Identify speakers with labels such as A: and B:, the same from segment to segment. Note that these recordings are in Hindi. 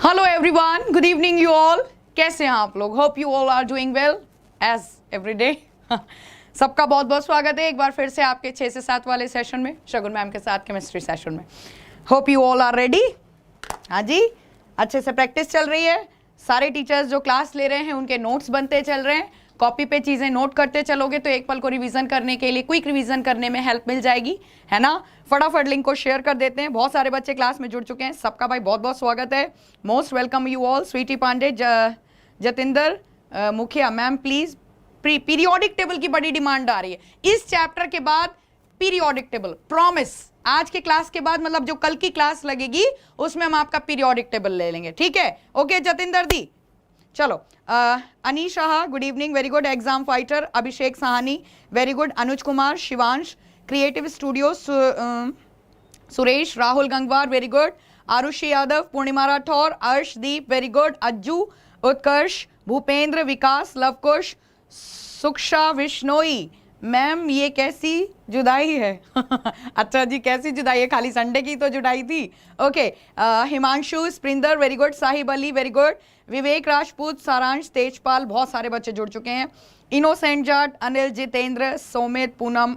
A: Hello everyone, good evening you all. कैसे हैं आप लोग? Hope you all are doing well as every day. सबका बहुत बहुत स्वागत है एक बार फिर से आपके 6 से 7 वाले सेशन में, शगुन मैम के साथ केमिस्ट्री सेशन में। Hope you all are ready. हाँ जी, अच्छे से प्रैक्टिस चल रही है। सारे टीचर्स जो क्लास ले रहे हैं उनके नोट्स बनते चल रहे हैं। कॉपी पे चीज़ें नोट करते चलोगे तो एक पल को रिवीजन करने के लिए, क्विक रिवीजन करने में हेल्प मिल जाएगी, है ना। फटाफट लिंक को शेयर कर देते हैं। बहुत सारे बच्चे क्लास में जुड़ चुके हैं, सबका भाई बहुत बहुत स्वागत है। Most welcome you all. Sweety Pandey, Jatinder Mukhiya ma'am please. Periodic table की बड़ी डिमांड आ रही है इस चैप्टर के बाद। पीरियोडिक टेबल प्रॉमिस, आज के क्लास के बाद मतलब जो कल की क्लास लगेगी उसमें हम आपका पीरियोडिक टेबल ले लेंगे, ठीक है। ओके जतिंदर दी, चलो। Anish Shah, good evening, very good. Exam fighter Abhishek Sahni, very good. Anuj Kumar, Shivansh, creative studio Suresh, Rahul Gangwar, very good. Aarushi Yadav, Purnima Rathore, Arshdeep, very good. Ajju, Utkarsh, Bhupendra, Vikas, Luvkush, Suksha Vishnoi. Ma'am ये कैसी जुदाई है? अच्छा जी, कैसी जुदाई है? खाली संडे की तो जुदाई थी। Okay. Himanshu, Sprinder, very good. Sahib Ali, very good. Vivek Rajput, Saransh, Tejpal, बहुत सारे बच्चे जुड़ चुके हैं। Innocent Jat, Anil, Jitendra, Somit, Poonam,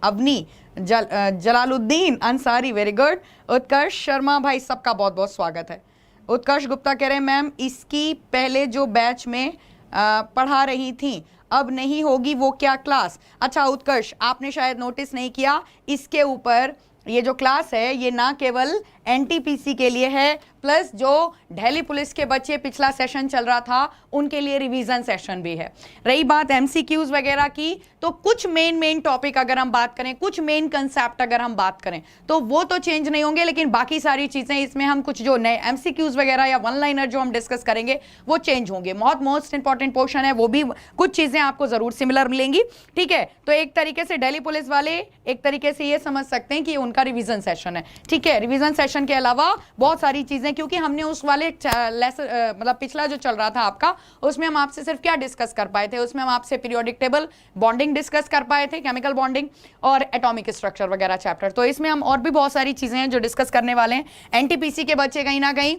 A: Avni, Jalaluddin Ansari, very good. Utkarsh Sharma, भाई सबका बहुत बहुत स्वागत है। उत्कर्ष गुप्ता कह रहे हैं मैम इसकी पहले जो बैच में पढ़ा रही थी अब नहीं होगी वो क्या क्लास? अच्छा उत्कर्ष, आपने शायद नोटिस नहीं किया, इसके ऊपर ये जो क्लास है ये ना केवल एनटीपीसी के लिए है, प्लस जो दिल्ली पुलिस के बच्चे पिछला सेशन चल रहा था उनके लिए रिवीजन सेशन भी है। रही बात एमसीक्यूज वगैरह की, तो कुछ मेन टॉपिक अगर हम बात करें, कुछ मेन कंसेप्ट अगर हम बात करें तो वो तो चेंज नहीं होंगे, लेकिन बाकी सारी चीजें इसमें हम कुछ जो नए एमसीक्यूज वगैरह या वन लाइनर जो हम डिस्कस करेंगे वो चेंज होंगे। बहुत मोस्ट इंपॉर्टेंट पोर्शन है, वो भी कुछ चीजें आपको जरूर सिमिलर मिलेंगी, ठीक है। तो एक तरीके से दिल्ली पुलिस वाले एक तरीके से ये समझ सकते हैं कि उनका रिवीजन सेशन है, ठीक है। रिवीजन सेशन के अलावा बहुत सारी चीजें, क्योंकि हमने उस वाले मतलब पिछला जो चल रहा था आपका, उसमें हम आपसे सिर्फ क्या डिस्कस कर पाए थे? उसमें हम आपसे पीरियोडिक टेबल, बॉन्डिंग डिस्कस कर पाए थे, केमिकल बॉन्डिंग और एटॉमिक स्ट्रक्चर वगैरह चैप्टर। तो इसमें हम और भी बहुत सारी चीजें हैं जो डिस्कस करने वाले हैं। एनटीपीसी के बच्चे कहीं ना कहीं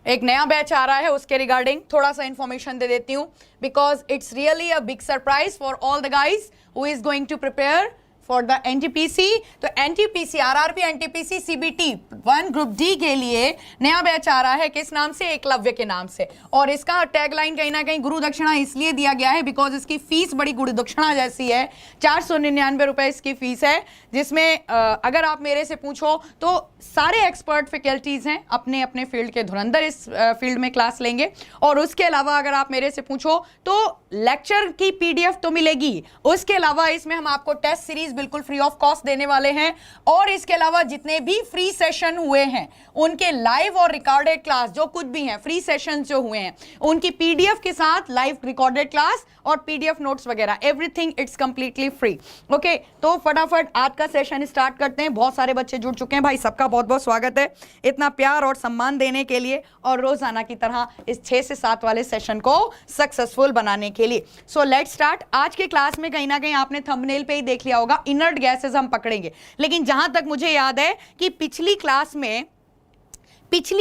A: एक नया बैच आ रहा है, उसके रिगार्डिंग थोड़ा सा इंफॉर्मेशन दे देती हूं, because it's really a big surprise for all the guys who is going to prepare for the NTPC. तो NTPC, RRB, NTPC, CBT 1 group D के लिए नया बैच आ रहा है। किस नाम से? एकलव्य के नाम से। और इसका टैगलाइन कहीं ना कहीं गुरु दक्षिणा इसलिए दिया गया है बिकॉज इसकी फीस बड़ी गुरु दक्षिणा जैसी है। 499 रुपए इसकी फीस है, जिसमें अगर आप मेरे से पूछो तो सारे एक्सपर्ट फैकल्टीज हैं, अपने अपने फील्ड के धुरंधर इस फील्ड में क्लास लेंगे। और उसके अलावा अगर आप मेरे से पूछो तो लेक्चर की पीडीएफ तो मिलेगी, उसके अलावा इसमें हम आपको टेस्ट सीरीज बिल्कुल फ्री ऑफ कॉस्ट देने वाले हैं। और इसके अलावा जितने भी फ्री सेशन हुए हैं उनके लाइव और रिकॉर्डेड क्लास, जो कुछ भी हैं फ्री सेशन जो हुए हैं, उनकी पीडीएफ के साथ लाइव रिकॉर्डेड क्लास और पीडीएफ नोट्स वगैरह, everything it's completely free. Okay, तो फटाफट आज का सेशन स्टार्ट करते हैं। बहुत सारे बच्चे जुड़ चुके हैं, भाई सबका बहुत बहुत स्वागत है इतना प्यार और सम्मान देने के लिए और रोजाना की तरह इस 6 से 7 वाले सेशन को सक्सेसफुल बनाने के लिए। So let's start. आज के क्लास में कहीं ना कहीं आपने थंबनेल पे ही देख लिया होगा, इनर्ट गैसेस हम पकड़ेंगे। लेकिन जहां तक मुझे याद है कि पिछली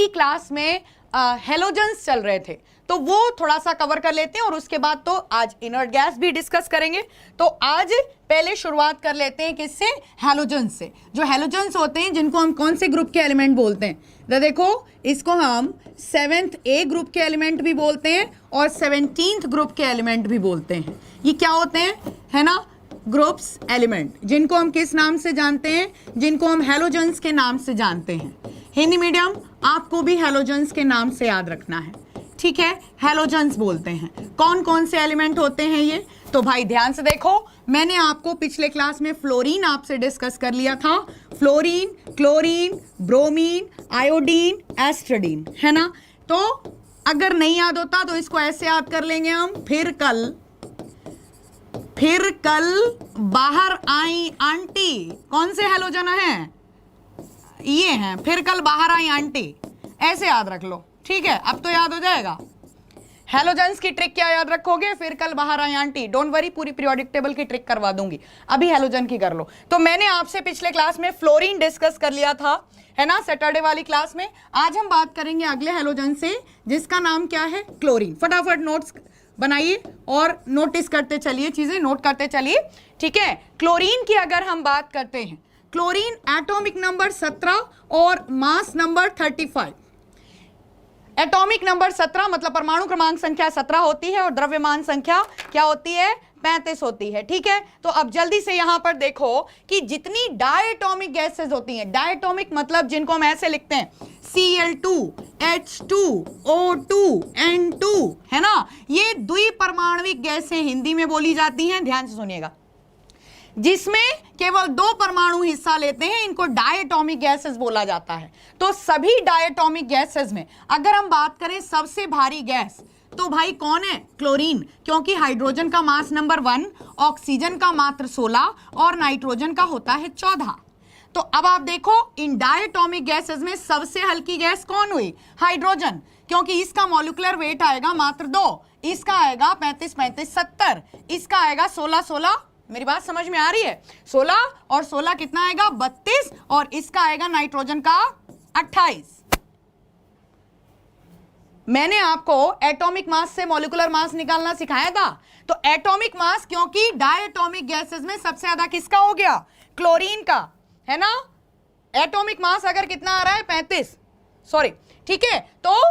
A: क्लास में हेलोजन्स चल रहे थे, तो वो थोड़ा सा कवर कर लेते हैं और उसके बाद तो आज इनर्ट गैस भी डिस्कस करेंगे। तो आज पहले शुरुआत कर लेते हैं किससे? हेलोजन्स से। जो हेलोजन्स होते हैं जिनको हम कौन से ग्रुप के एलिमेंट बोलते हैं? तो देखो, इसको हम 7th ए ग्रुप के एलिमेंट भी बोलते हैं और 17th ग्रुप के एलिमेंट भी बोलते हैं। ये क्या होते हैं, है ना? ग्रुप्स एलिमेंट, जिनको हम किस नाम से जानते हैं? जिनको हम हेलोजन्स के नाम से जानते हैं। हिंदी मीडियम, आपको भी हेलोजन्स के नाम से याद रखना है, ठीक है। हेलोजन्स बोलते हैं। कौन कौन से एलिमेंट होते हैं ये? तो भाई ध्यान से देखो, मैंने आपको पिछले क्लास में फ्लोरीन आपसे डिस्कस कर लिया था। फ्लोरीन, क्लोरीन, ब्रोमीन, आयोडीन, एस्ट्रेडीन, है ना। तो अगर नहीं याद होता तो इसको ऐसे याद कर लेंगे हम, फिर कल बाहर आई आंटी। कौन से हेलोजन है? ये हैं, फिर कल बाहर आई आंटी, ऐसे याद रख लो, ठीक है। अब तो याद हो जाएगा। हैलोजेंस की ट्रिक क्या याद रखोगे, फिर कल बाहर आए आंटी, डोंट वरी, पूरी पीरियोडिक टेबल की ट्रिक करवा दूंगी, अभी हैलोजन की कर लो। तो मैंने आपसे पिछले क्लास में फ्लोरीन डिस्कस कर लिया था, है ना, सैटरडे वाली क्लास में। आज हम बात करेंगे अगले हैलोजन से, जिसका नाम क्या है, क्लोरीन। फटाफट नोट्स बनाइए और नोटिस करते चलिए, चीजें नोट करते चलिए, ठीक है। क्लोरीन की अगर हम बात करते हैं, क्लोरीन एटॉमिक नंबर 17 और मास नंबर 35। एटॉमिक नंबर 17 मतलब परमाणु क्रमांक संख्या 17 होती है और द्रव्यमान संख्या क्या होती है, 35 होती है, ठीक है। तो अब जल्दी से यहां पर देखो कि जितनी डायटोमिक गैसेस होती हैं, डायटोमिक मतलब जिनको हम ऐसे लिखते हैं Cl2, H2, O2, N2, है ना, ये द्विपरमाणविक गैसें हिंदी में बोली जाती हैं, ध्यान से सुनिएगा। जिसमें केवल 2 परमाणु हिस्सा लेते हैं, इनको डायटोमिक गैसेस बोला जाता है। तो सभी डायटोमिक गैसेस में अगर हम बात करें सबसे भारी गैस, तो भाई कौन है, क्लोरीन, क्योंकि हाइड्रोजन का मास नंबर 1, ऑक्सीजन का मात्र 16 और नाइट्रोजन का होता है 14। तो अब आप देखो इन डायटोमिक गैसेस में सबसे हल्की गैस कौन हुई, हाइड्रोजन, क्योंकि इसका मॉलिक्यूलर वेट आएगा मात्र 2, इसका आएगा 35 35 70, इसका आएगा 16 16, मेरी बात समझ में आ रही है, 16 और 16 कितना आएगा 32, और इसका आएगा नाइट्रोजन का 28। मैंने आपको एटॉमिक मास से मॉलिक्यूलर मास निकालना सिखाया था। तो एटॉमिक मास, क्योंकि डायटोमिक गैसेस में सबसे ज्यादा किसका हो गया, क्लोरीन का, है ना। एटॉमिक मास अगर कितना आ रहा है 35, सॉरी, ठीक है, तो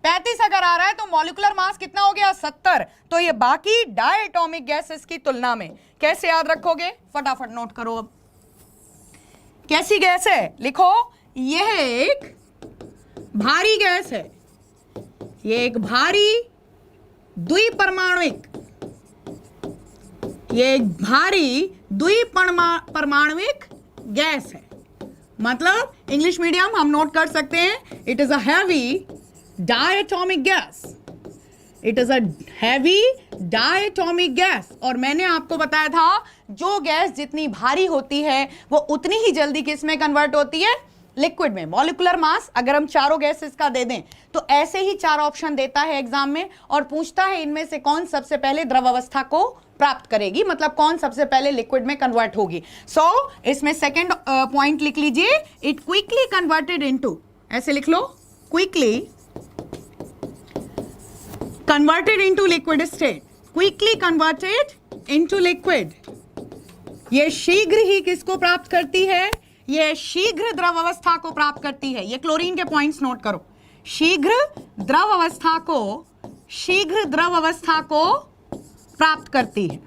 A: 35 अगर आ रहा है तो मॉलिक्यूलर मास कितना हो गया 70। तो ये बाकी डायटोमिक गैसेस की तुलना में कैसे याद रखोगे, फटाफट नोट करो। अब कैसी गैस है, लिखो, यह एक भारी गैस है, ये एक भारी द्विपरमाणुक, ये एक भारी द्विपरमाणुक गैस है। मतलब इंग्लिश मीडियम हम नोट कर सकते हैं, it is a heavy diatomic gas, it is a heavy diatomic gas. और मैंने आपको बताया था जो गैस जितनी भारी होती है वो उतनी ही जल्दी किस में कन्वर्ट होती है, लिक्विड में। मॉलिक्यूलर मास अगर हम चारों गैसेस का दे दें तो ऐसे ही 4 ऑप्शन देता है एग्जाम में और पूछता है इनमें से कौन सबसे पहले द्रव अवस्था को प्राप्त करेगी, मतलब कौन सबसे पहले लिक्विड में कन्वर्ट होगी। सो इसमें सेकंड पॉइंट लिख लीजिए, इट क्विकली कन्वर्टेड इनटू, ऐसे लिख लो, quickly converted into liquid state, quickly converted into liquid. ये शीघ्र ही किसको प्राप्त करती है, ये शीघ्र द्रव अवस्था को प्राप्त करती है। ये क्लोरीन के पॉइंट्स नोट करो, शीघ्र द्रव अवस्था को प्राप्त करती है,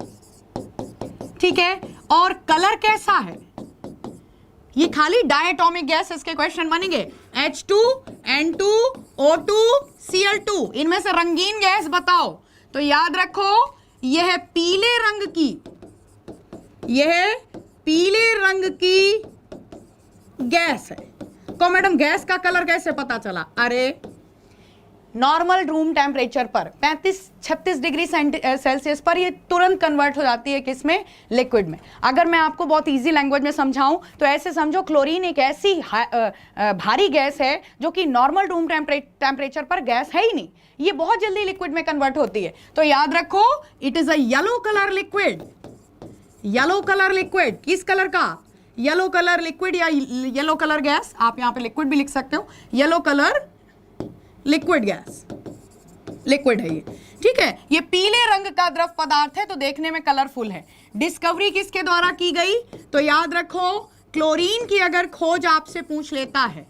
A: ठीक है। और कलर कैसा है, ये खाली डायटोमिक गैस इसके क्वेश्चन बनेंगे, H2, N2, O2, Cl2, इनमें से रंगीन गैस बताओ। तो याद रखो यह पीले रंग की गैस है। तो मैडम गैस का कलर कैसे पता चला, अरे नॉर्मल रूम टेम्परेचर पर 35-36 डिग्री सेल्सियस पर ये तुरंत कन्वर्ट हो जाती है किसमें, लिक्विड में। अगर मैं आपको बहुत इजी लैंग्वेज में समझाऊं तो ऐसे समझो, क्लोरीन एक ऐसी भारी गैस है जो कि नॉर्मल रूम टेम्परेचर पर गैस है ही नहीं, ये बहुत जल्दी लिक्विड में कन्वर्ट होती है। तो याद रखो it is a yellow colour liquid, yellow colour liquid, किस कलर का, येलो कलर लिक्विड या येलो कलर गैस, आप यहां पे लिक्विड भी लिख सकते हो, yellow colour liquid gas, liquid है ये, ठीक है। ये पीले रंग का द्रव पदार्थ है तो देखने में कलरफुल है। डिस्कवरी किसके द्वारा की गई, तो याद रखो क्लोरीन की अगर खोज आपसे पूछ लेता है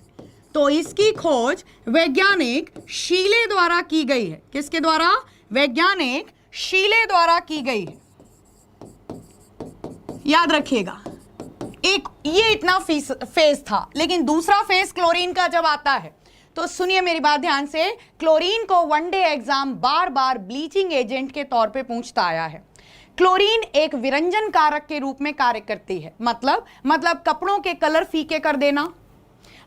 A: तो इसकी खोज वैज्ञानिक शीले द्वारा की गई है। किसके द्वारा, वैज्ञानिक शीले द्वारा की गई है, याद रखिएगा। एक ये इतना फेज था, लेकिन दूसरा फेज क्लोरीन का जब आता है तो सुनिए मेरी बात ध्यान से, क्लोरीन को वनडे एग्जाम बार बार ब्लीचिंग एजेंट के तौर पे पूछता आया है। क्लोरीन एक विरंजन कारक के रूप में कार्य करती है, मतलब कपड़ों के कलर फीके कर देना।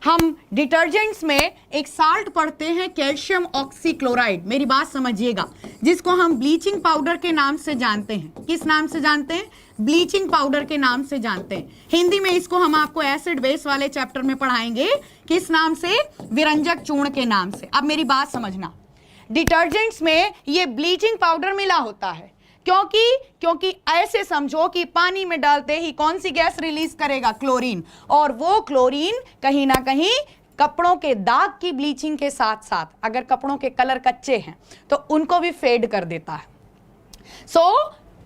A: हम डिटर्जेंट्स में एक साल्ट पढ़ते हैं कैल्शियम ऑक्सीक्लोराइड, मेरी बात समझिएगा, जिसको हम ब्लीचिंग पाउडर के नाम से जानते हैं। किस नाम से जानते हैं, ब्लीचिंग पाउडर के नाम से जानते हैं। हिंदी में इसको हम आपको एसिड बेस वाले चैप्टर में पढ़ाएंगे, किस नाम से, विरंजक चूर्ण के नाम से। अब मेरी बात समझना, डिटर्जेंट्स में ये ब्लीचिंग पाउडर मिला होता है। क्योंकि ऐसे समझो कि पानी में डालते ही कौन सी गैस रिलीज करेगा, क्लोरीन, और वो क्लोरीन कहीं ना कहीं कपड़ों के दाग की ब्लीचिंग के साथ साथ अगर कपड़ों के कलर कच्चे हैं तो उनको भी फेड कर देता है।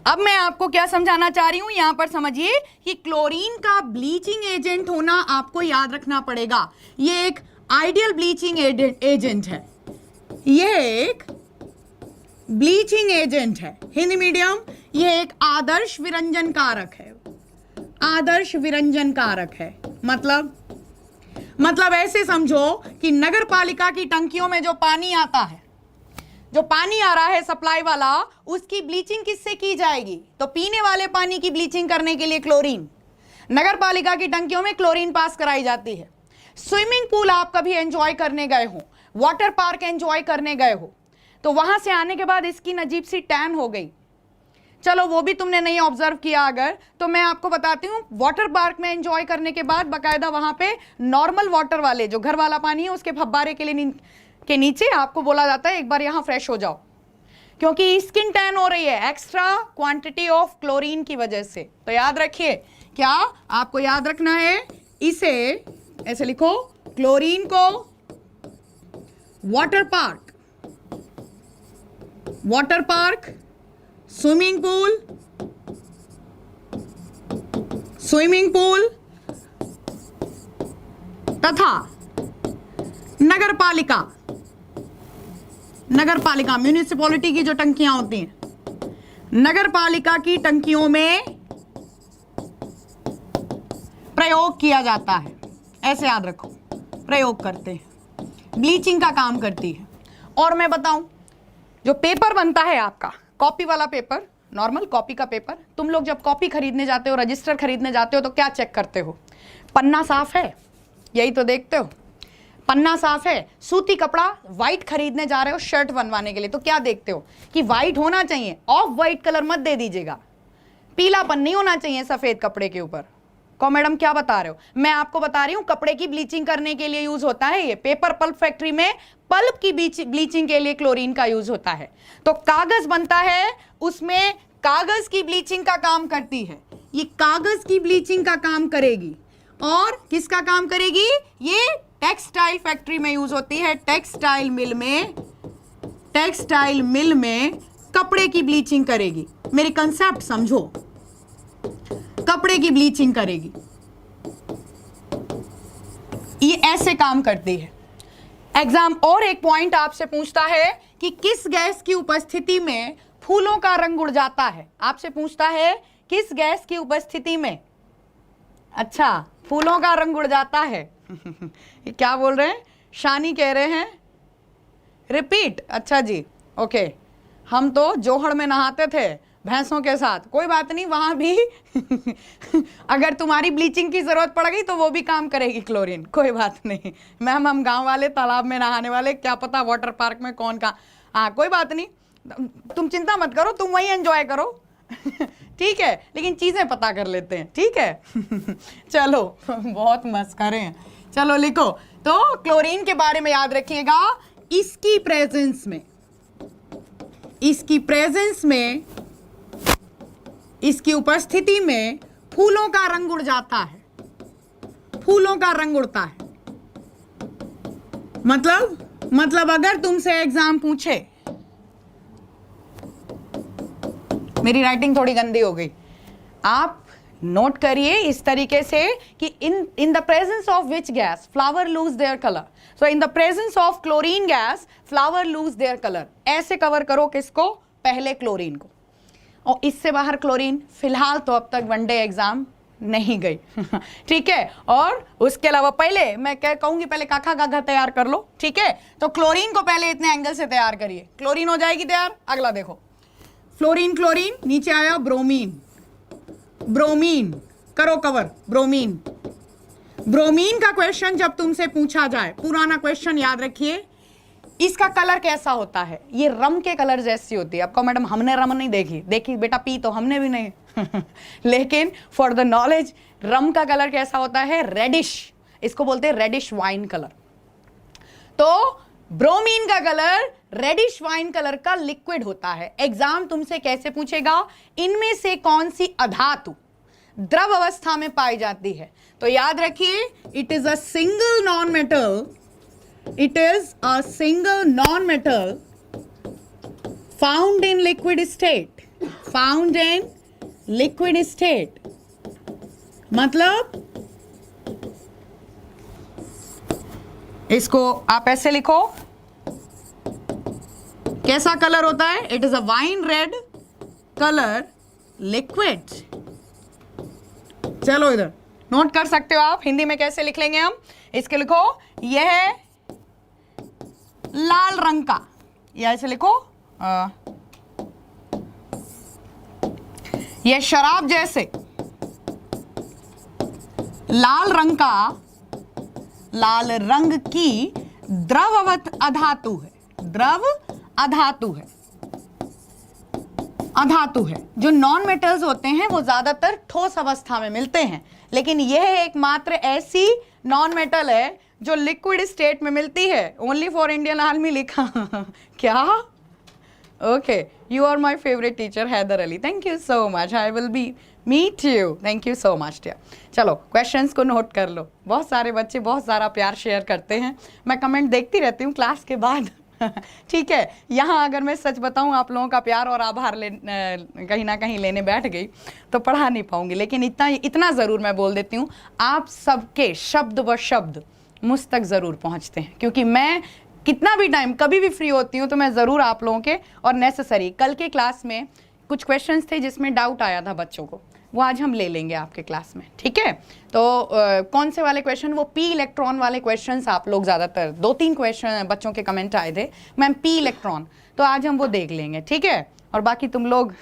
A: अब मैं आपको क्या समझाना चाह रही हूं, यहां पर समझिए कि क्लोरीन का ब्लीचिंग एजेंट होना आपको याद रखना पड़ेगा। ये एक आइडियल ब्लीचिंग एजेंट है, ये एक ब्लीचिंग एजेंट है। हिंदी मीडियम, ये एक आदर्श विरंजन कारक है। आदर्श विरंजन कारक है मतलब ऐसे समझो कि नगर पालिका की टंकियों में जो पानी आता है, जो पानी आ रहा है सप्लाई वाला, उसकी ब्लीचिंग किससे की जाएगी? तो पीने वाले पानी की ब्लीचिंग करने के लिए क्लोरीन, नगर पालिका की टंकियों में क्लोरीन पास कराई जाती है। स्विमिंग पूल आप कभी एंजॉय करने गए हो, वाटर पार्क एंजॉय करने गए हो, तो वहां से आने के बाद स्किन अजीब सी टैन हो गई, चलो वो भी तुमने नहीं ऑब्जर्व किया अगर, तो मैं आपको बताती हूँ, वाटर पार्क में एंजॉय करने के बाद बकायदा वहां पे नॉर्मल वाटर वाले जो घर वाला पानी है उसके फब्बारे के नीचे आपको बोला जाता है एक बार यहां फ्रेश हो जाओ, क्योंकि स्किन टैन हो रही है एक्स्ट्रा क्वांटिटी ऑफ क्लोरीन की वजह से। तो याद रखिए, क्या आपको याद रखना है, इसे ऐसे लिखो, क्लोरीन को वाटर पार्क, स्विमिंग पूल तथा नगर पालिका म्यूनिसिपैलिटी की जो टंकियां होती हैं, नगर पालिका की टंकियों में प्रयोग किया जाता है। ऐसे याद रखो, प्रयोग करते हैं, ब्लीचिंग का काम करती है। और मैं बताऊं, जो पेपर बनता है आपका, कॉपी वाला पेपर, नॉर्मल कॉपी का पेपर, तुम लोग जब कॉपी खरीदने जाते हो, रजिस्टर खरीदने जाते हो, तो क्या चेक करते हो? पन्ना साफ है, यही तो देखते हो, पन्ना साफ है। सूती कपड़ा व्हाइट खरीदने जा रहे हो शर्ट बनवाने के लिए, तो क्या देखते हो कि व्हाइट होना चाहिए, ऑफ व्हाइट कलर मत दे दीजिएगा, पीलापन नहीं होना चाहिए सफेद कपड़े के ऊपर। को मैडम क्या बता रहे हो? मैं आपको बता रही हूं कपड़े की ब्लीचिंग करने के लिए यूज होता है ये। पेपर पल्प फैक्ट्री में पल्प की ब्लीचिंग के लिए क्लोरीन का यूज होता है। तो कागज बनता है, उसमें कागज की ब्लीचिंग का काम करती है, ये कागज की ब्लीचिंग का काम करेगी। और किसका काम करेगी? ये टेक्सटाइल फैक्ट्री में यूज होती है, टेक्सटाइल मिल में कपड़े की ब्लीचिंग करेगी। मेरी कंसेप्ट समझो, कपड़े की ब्लीचिंग करेगी, ये ऐसे काम करती है। एग्जाम और एक पॉइंट आपसे पूछता है कि किस गैस की उपस्थिति में फूलों का रंग उड़ जाता है? आपसे पूछता है किस गैस की उपस्थिति में, अच्छा, फूलों का रंग उड़ जाता है। ये क्या बोल रहे हैं? शानी कह रहे हैं रिपीट। अच्छा जी, ओके। हम तो जोहड़ में नहाते थे भैंसों के साथ, कोई बात नहीं, वहां भी अगर तुम्हारी ब्लीचिंग की जरूरत पड़ गई तो वो भी काम करेगी क्लोरीन, कोई बात नहीं मैम, हम गांव वाले तालाब में नहाने वाले, क्या पता वाटर पार्क में कौन का, हाँ कोई बात नहीं, तुम चिंता मत करो, तुम वही एंजॉय करो ठीक है, लेकिन चीजें पता कर लेते हैं, ठीक है चलो बहुत मस्करे हैं, चलो लिखो। तो क्लोरीन के बारे में याद रखिएगा, इसकी प्रेजेंस में, इसकी उपस्थिति में फूलों का रंग उड़ जाता है, फूलों का रंग उड़ता है। मतलब अगर तुमसे एग्जाम पूछे, मेरी राइटिंग थोड़ी गंदी हो गई, आप नोट करिए इस तरीके से कि in the presence of which gas flower lose their colour, so in the presence of chlorine gas flower lose their colour. ऐसे कवर करो किसको? पहले क्लोरीन को, और इससे बाहर क्लोरीन फिलहाल तो अब तक वनडे एग्जाम नहीं गई ठीक है। और उसके अलावा पहले मैं क्या कहूंगी, पहले काखा गाघा तैयार कर लो, ठीक है। तो क्लोरीन को पहले इतने एंगल से तैयार करिए, क्लोरीन हो जाएगी तैयार। अगला देखो, फ्लोरीन क्लोरीन, नीचे आया ब्रोमीन करो कवर, ब्रोमीन का क्वेश्चन जब तुमसे पूछा जाए, पुराना क्वेश्चन याद रखिए, इसका कलर कैसा होता है? ये रम के कलर जैसी होती है। आपको मैडम हमने रम नहीं देखी बेटा, पी तो हमने भी नहीं लेकिन फॉर द नॉलेज, रम का कलर कैसा होता है? रेडिश, इसको बोलते हैं रेडिश वाइन कलर। तो ब्रोमीन का कलर रेडिश वाइन कलर का लिक्विड होता है। एग्जाम तुमसे कैसे पूछेगा, इनमें से कौन सी अधातु द्रव अवस्था में पाई जाती है? तो याद रखिए, it is a single non metal, it is a single non metal found in liquid state, found in liquid state. मतलब इसको आप ऐसे लिखो, कैसा कलर होता है? It is a wine red colour liquid. चलो इधर नोट कर सकते हो आप, हिंदी में कैसे लिख लेंगे हम इसके, लिखो यह है लाल रंग का, या ऐसे लिखो यह शराब जैसे लाल रंग का, लाल रंग की द्रववत अधातु है, द्रव अधातु है, अधातु है। जो नॉन मेटल्स होते हैं वो ज्यादातर ठोस अवस्था में मिलते हैं, लेकिन यह एकमात्र ऐसी नॉन मेटल है जो लिक्विड स्टेट में मिलती है। ओनली फॉर इंडियन आर्मी लिखा क्या? Okay, you are my favourite teacher Haider Ali, thank you so much, I will be meet you, thank you so much dear. चलो क्वेश्चंस को नोट कर लो। बहुत सारे बच्चे बहुत सारा प्यार शेयर करते हैं, मैं कमेंट देखती रहती हूँ क्लास के बाद ठीक है, यहाँ अगर मैं सच बताऊँ आप लोगों का प्यार और आभार कहीं ना कहीं लेने बैठ गई तो पढ़ा नहीं पाऊंगी, लेकिन इतना ज़रूर मैं बोल देती हूँ, आप सबके शब्द व शब्द मुझ तक ज़रूर पहुँचते हैं, क्योंकि मैं कितना भी टाइम कभी भी फ्री होती हूँ तो मैं ज़रूर आप लोगों के, और नेसेसरी कल के क्लास में कुछ क्वेश्चंस थे जिसमें डाउट आया था बच्चों को, वो आज हम ले लेंगे आपके क्लास में, ठीक है? तो कौन से वाले क्वेश्चन? वो पी इलेक्ट्रॉन वाले क्वेश्चंस आप लोग ज़्यादातर 2-3 क्वेश्चन बच्चों के कमेंट आए थे, मैम पी इलेक्ट्रॉन, तो आज हम वो देख लेंगे, ठीक है? और बाकी तुम लोग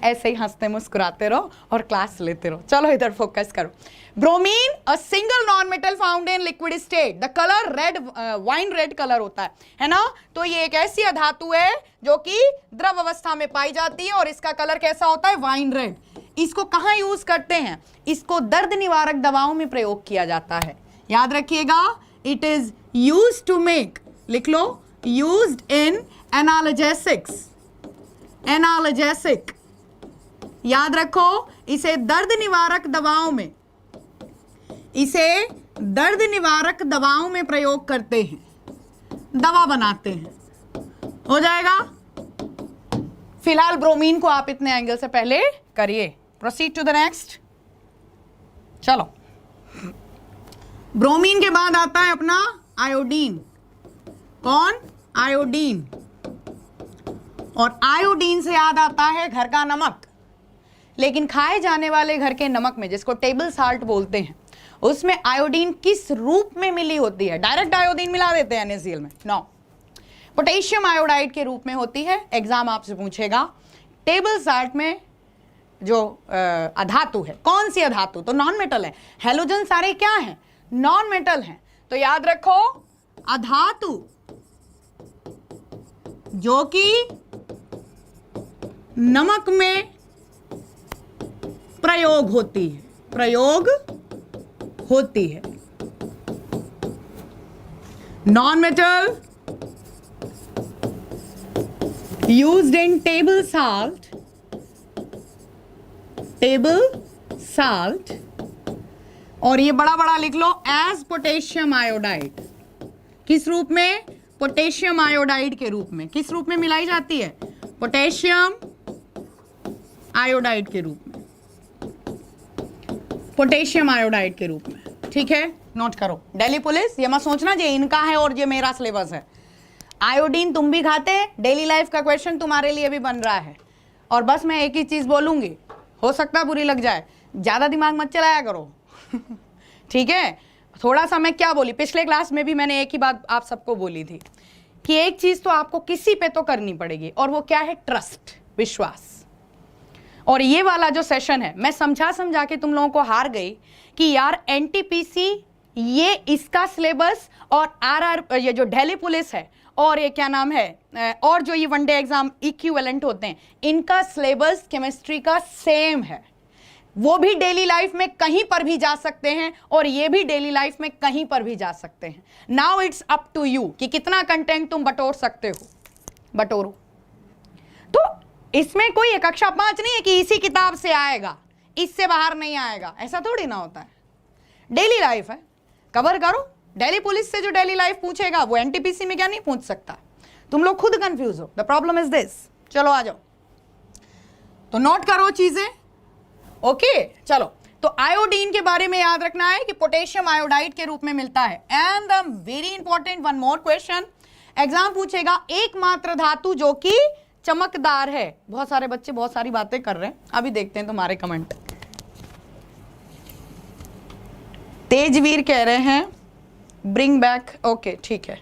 A: ऐसे ही हंसते मुस्कुराते रहो और क्लास लेते रहो। चलो इधर फोकस करो। Bromine a single non metal found in liquid state, the colour red, wine red colour होता है ना? तो ये एक ऐसी अधातु है जो कि द्रव अवस्था में पाई जाती है और इसका कलर कैसा होता है? Wine red. इसको कहाँ यूज करते हैं? इसको दर्द निवारक दवाओं में प्रयोग किया जाता है, याद रखिएगा। It is use to make, लिख लो, यूज्ड इन एनाल्जेसिक्स, एनाल्जेसिक, याद रखो, इसे दर्द निवारक दवाओं में, इसे दर्द निवारक दवाओं में प्रयोग करते हैं, दवा बनाते हैं, हो जाएगा। फिलहाल ब्रोमीन को आप इतने एंगल से पहले करिए। Proceed to the next. चलो, ब्रोमीन के बाद आता है अपना आयोडीन। कौन? आयोडीन। और आयोडीन से याद आता है घर का नमक। लेकिन खाए जाने वाले घर के नमक में, जिसको टेबल साल्ट बोलते हैं, उसमें आयोडीन किस रूप में मिली होती है? डायरेक्ट आयोडीन मिला देते हैं NaCl में? नो, पोटेशियम आयोडाइड के रूप में होती है। एग्जाम आपसे पूछेगा टेबल साल्ट में जो अधातु है, कौन सी अधातु? तो नॉन मेटल है। हेलोजन सारे क्या हैं? नॉन मेटल हैं। तो याद रखो, अधातु जो कि नमक में प्रयोग होती है, प्रयोग होती है। Non metal used in table salt, table salt, और ये बड़ा बड़ा लिख लो, एज पोटेशियम आयोडाइड। किस रूप में? पोटेशियम आयोडाइड के रूप में। किस रूप में मिलाई जाती है? पोटेशियम आयोडाइड के रूप में, पोटेशियम आयोडाइड के रूप में, ठीक है? नोट करो। दिल्ली पुलिस, ये मत सोचना ये इनका है और ये मेरा सिलेबस है। आयोडीन तुम भी खाते, डेली लाइफ का क्वेश्चन तुम्हारे लिए भी बन रहा है। और बस मैं एक ही चीज बोलूंगी, हो सकता बुरी लग जाए, ज्यादा दिमाग मत चलाया करो ठीक है? थोड़ा सा मैं क्या बोली, पिछले क्लास में भी मैंने एक ही बात आप सबको बोली थी कि एक चीज तो आपको किसी पे तो करनी पड़ेगी, और वो क्या है? ट्रस्ट, विश्वास। और ये वाला जो सेशन है, मैं समझा के तुम लोगों को हार गई कि यार NTPC ये इसका सिलेबस, और RR ये जो दिल्ली पुलिस है, और ये क्या नाम है, और जो ये वनडे एग्जाम इक्विवेलेंट होते हैं, इनका सिलेबस केमिस्ट्री का सेम है। वो भी डेली लाइफ में कहीं पर भी जा सकते हैं और ये भी डेली लाइफ में कहीं पर भी जा सकते हैं। Now it's up to you कि कितना कंटेंट तुम बटोर सकते हो, बटोरो। तो इसमें कोई कक्षा 5 नहीं है कि इसी किताब से आएगा, इससे बाहर नहीं आएगा, ऐसा थोड़ी ना होता है। डेली लाइफ है, कवर करो। दिल्ली पुलिस से जो डेली लाइफ पूछेगा वो एनटीपीसी में क्या नहीं पूछ सकता। तुम लोग खुद कंफ्यूज हो। The problem is this. चलो आ जाओ, तो नोट करो चीजें। ओके चलो, तो आयोडीन के बारे में याद रखना है कि पोटेशियम आयोडाइड के रूप में मिलता है। And the very important one more question, exam पूछेगा एकमात्र धातु जो कि चमकदार है। बहुत सारे बच्चे बहुत सारी बातें कर रहे हैं, अभी देखते हैं तुम्हारे कमेंट। तेजवीर कह रहे हैं ब्रिंग बैक, ओके ठीक है।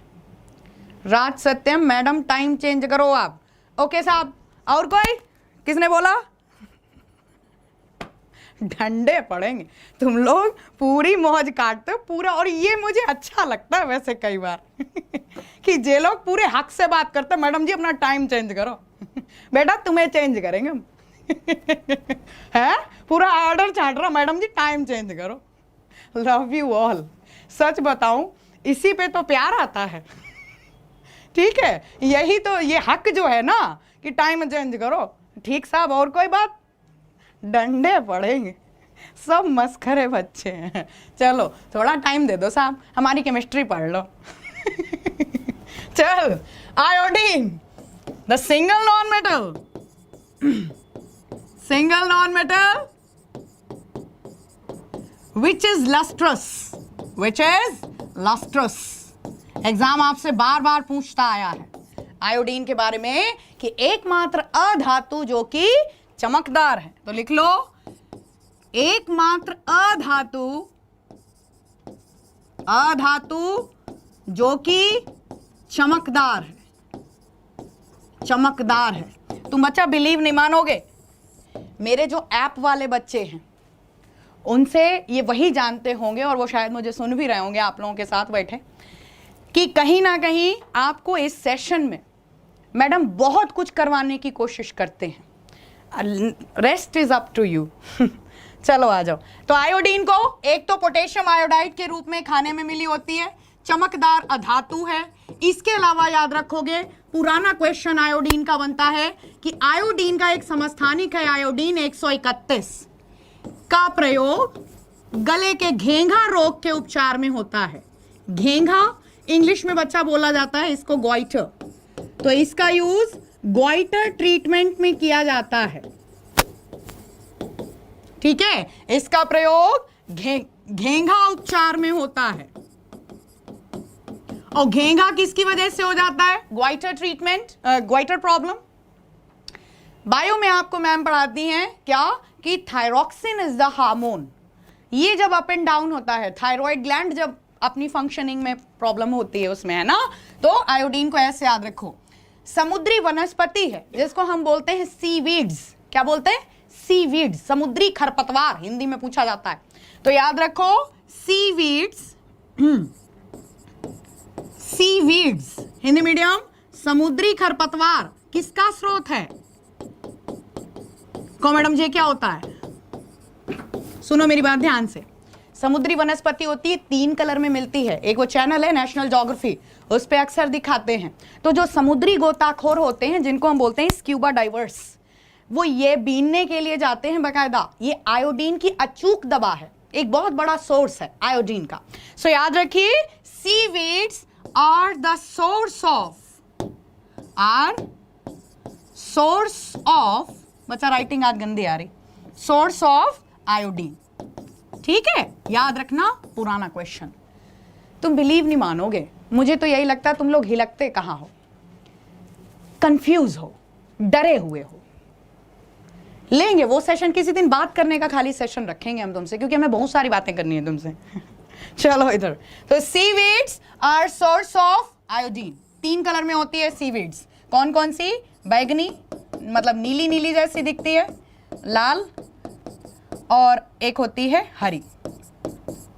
A: राज सत्यम मैडम टाइम चेंज करो आप। ओके साहब, और कोई? किसने बोला? डंडे पड़ेंगे तुम लोग, पूरी मौज काटते हो पूरा। और ये मुझे अच्छा लगता है वैसे कई बार कि जे लोग पूरे हक से बात करते हैं, मैडम जी अपना टाइम चेंज करो। बेटा तुम्हें चेंज करेंगे हम। है पूरा ऑर्डर छाट रहा, मैडम जी टाइम चेंज करो। Love you all. सच बताऊं, इसी पे तो प्यार आता है। ठीक है, यही तो, ये हक जो है ना कि टाइम चेंज करो। ठीक साहब, और कोई बात? डंडे पड़ेंगे, सब मस्खरे बच्चे हैं। चलो थोड़ा टाइम दे दो साहब, हमारी केमिस्ट्री पढ़ लो। चल, iodine the single non metal, single non metal which is lustrous, which is lustrous। Exam आपसे बार बार पूछता आया है आयोडीन के बारे में कि एकमात्र अधातु जो कि चमकदार है। तो लिख लो, एकमात्र अधातु, अधातु जो कि चमकदार है, चमकदार है। तुम बच्चा बिलीव नहीं मानोगे, मेरे जो ऐप वाले बच्चे हैं उनसे ये वही जानते होंगे, और वो शायद मुझे सुन भी रहे होंगे आप लोगों के साथ बैठे, कि कहीं ना कहीं आपको इस सेशन में मैडम बहुत कुछ करवाने की कोशिश करते हैं। Rest is up to you. चलो आ जाओ। तो आयोडीन को एक तो पोटेशियम आयोडाइड के रूप में खाने में मिली होती है, चमकदार अधातु है। इसके अलावा याद रखोगे, पुराना क्वेश्चन आयोडीन का बनता है कि आयोडीन का एक समस्थानिक है आयोडीन 131 का प्रयोग गले के घेंघा रोग के उपचार में होता है। घेंघा इंग्लिश में बच्चा बोला जाता है इसको ग्वाइटर, तो इसका यूज ग्वाइटर ट्रीटमेंट में किया जाता है। ठीक है, इसका प्रयोग घेंघा उपचार में होता है। और घेंघा किसकी वजह से हो जाता है? Goitre treatment, goitre problem. Bio में आपको मैम पढ़ाती हैं क्या कि थायरॉक्सिन इज द हार्मोन। ये जब अप एंड डाउन होता है, थायराइड ग्लैंड जब अपनी फंक्शनिंग में प्रॉब्लम होती है उसमें, है ना, तो आयोडीन को ऐसे याद रखो। समुद्री वनस्पति है जिसको हम बोलते हैं सीवीड्स। क्या बोलते हैं? सीवीड्स, समुद्री खरपतवार हिंदी में पूछा जाता है। तो याद रखो सीवीड्स, सीवीड्स हिंदी मीडियम, समुद्री खरपतवार किसका स्रोत है? को मैडम जी क्या होता है? सुनो मेरी बात ध्यान से। समुद्री वनस्पति होती है, 3 कलर में मिलती है। एक वो चैनल है नेशनल ज्योग्राफी, उस पे अक्सर दिखाते हैं। तो जो समुद्री गोताखोर होते हैं जिनको हम बोलते हैं स्क्यूबा डाइवर्स, वो ये बीनने के लिए जाते हैं बकायदा। ये आयोडीन की अचूक दवा है, एक बहुत बड़ा सोर्स है आयोडीन का। सो याद रखिए, seaweeds are the source of, बच्चा राइटिंग आज गंदी आ रही, सोर्स ऑफ आयोडीन। ठीक है, याद रखना, पुराना क्वेश्चन। तुम बिलीव नहीं मानोगे, मुझे तो यही लगता है तुम लोग हिलकते कहां हो, कंफ्यूज हो, डरे हुए हो। लेंगे वो सेशन किसी दिन, बात करने का खाली सेशन रखेंगे हम तुमसे, क्योंकि हमें बहुत सारी बातें करनी है तुमसे। चलो इधर, तो seaweeds are source of iodine. 3 colour में होती है सीवीड्स। कौन कौन सी? बैगनी, मतलब नीली नीली जैसी दिखती है, लाल, और एक होती है हरी।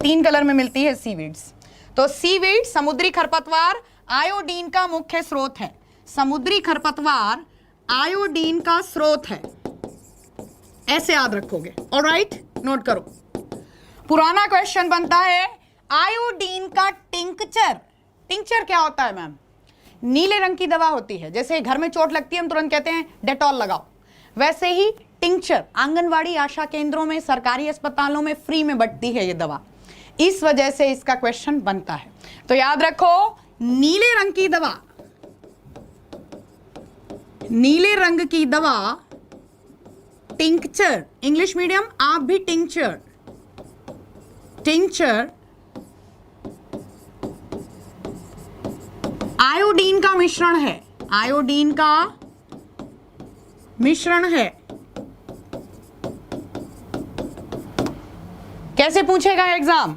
A: 3 कलर में मिलती है सीवीड्स। तो सीवीड समुद्री खरपतवार आयोडीन का मुख्य स्रोत है। समुद्री खरपतवार आयोडीन का स्रोत है। ऐसे याद रखोगे। ऑलराइट, नोट करो। पुराना क्वेश्चन बनता है आयोडीन का टिंक्चर। टिंक्चर क्या होता है मैम? नीले रंग की दवा होती है, जैसे घर में चोट लगती है हम तुरंत कहते हैं डेटॉल लगाओ, वैसे ही टिंक्चर आंगनवाड़ी आशा केंद्रों में, सरकारी अस्पतालों में फ्री में बंटती है ये दवा, इस वजह से इसका क्वेश्चन बनता है। तो याद रखो, नीले रंग की दवा, नीले रंग की दवा टिंक्चर, इंग्लिश मीडियम आप भी टिंक्चर, टिंक्चर आयोडीन का मिश्रण है, आयोडीन का मिश्रण है। कैसे पूछेगा exam?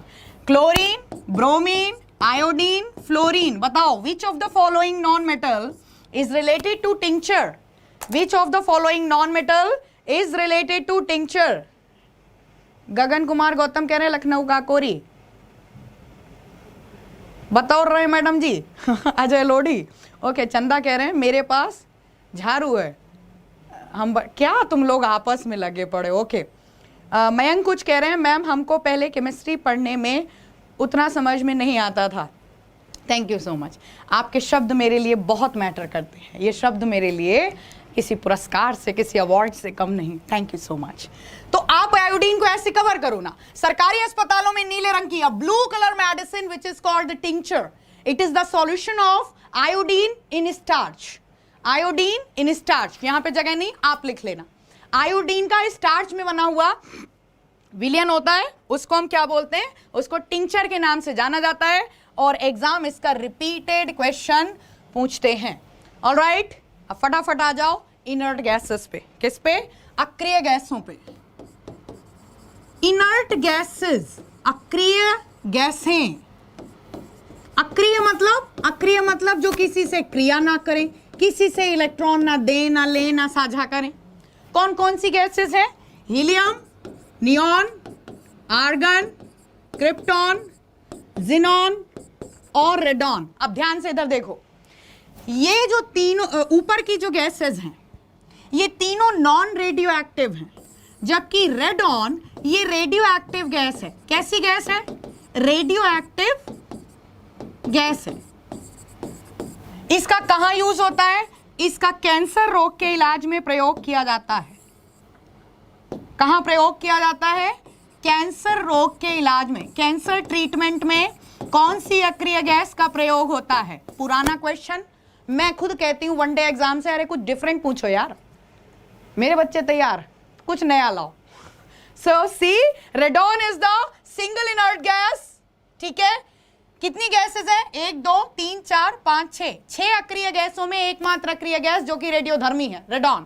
A: Chlorine, bromine, iodine, fluorine, बताओ which of the following non metal is related to tincture? Which of the following non metal is related to tincture? Gagan Kumar Gautam कह रहे हैं लखनऊ का कोरी, बताओ रहे मैडम जी। अजय लोढ़ी, ओके। चंदा कह रहे हैं मेरे पास झाड़ू है, हम क्या तुम लोग आपस में लगे पड़े, ओके। मयंक कुछ कह रहे हैं मैम हमको पहले केमिस्ट्री पढ़ने में उतना समझ में नहीं आता था। थैंक यू सो मच, आपके शब्द मेरे लिए बहुत मैटर करते हैं, ये शब्द मेरे लिए किसी पुरस्कार से, किसी अवार्ड से कम नहीं। Thank you so much. तो आप आयोडीन को ऐसे कवर करो ना, सरकारी अस्पतालों में नीले रंग की blue colour medicine which is called the tincture, it is the solution of iodine in starch, iodine in starch, यहां पे जगह नहीं, आप लिख लेना। आयोडीन का स्टार्च में बना हुआ विलियन होता है, उसको हम क्या बोलते हैं? उसको टिंक्चर के नाम से जाना जाता है, और एग्जाम इसका रिपीटेड क्वेश्चन पूछते हैं। ऑलराइट, अब फटाफट आ जाओ इनर्ट गैसेस पे। किस पे? अक्रिय गैसों पे। इनर्ट गैसेस, अक्रिय गैसें। अक्रिय मतलब, अक्रिय मतलब जो किसी से क्रिया ना करें, किसी से इलेक्ट्रॉन ना दे, ना ले, ना साझा करें। कौन कौन सी गैसेस है? Helium, neon, argon, krypton, xenon और रेडॉन। अब ध्यान से इधर देखो, ये जो तीनों ऊपर की जो गैसेस हैं, ये तीनों नॉन रेडियो एक्टिव हैं, जबकि रेडॉन ये रेडियो एक्टिव गैस है। कैसी गैस है? रेडियो एक्टिव गैस है। इसका कहां यूज होता है? इसका कैंसर रोग के इलाज में प्रयोग किया जाता है। कहां प्रयोग किया जाता है? कैंसर रोग के इलाज में, कैंसर ट्रीटमेंट में कौन सी अक्रिय गैस का प्रयोग होता है? पुराना क्वेश्चन, मैं खुद कहती हूं वनडे एग्जाम से, अरे कुछ डिफरेंट पूछो यार, मेरे बच्चे तैयार, कुछ नया लाओ। So see, radon is the single inert gas. ठीक है, कितनी गैसेस हैं? 1 2 3 4 5 6, 6 अक्रिय गैसों में एकमात्र अक्रिय गैस जो कि रेडियोधर्मी है, रेडॉन।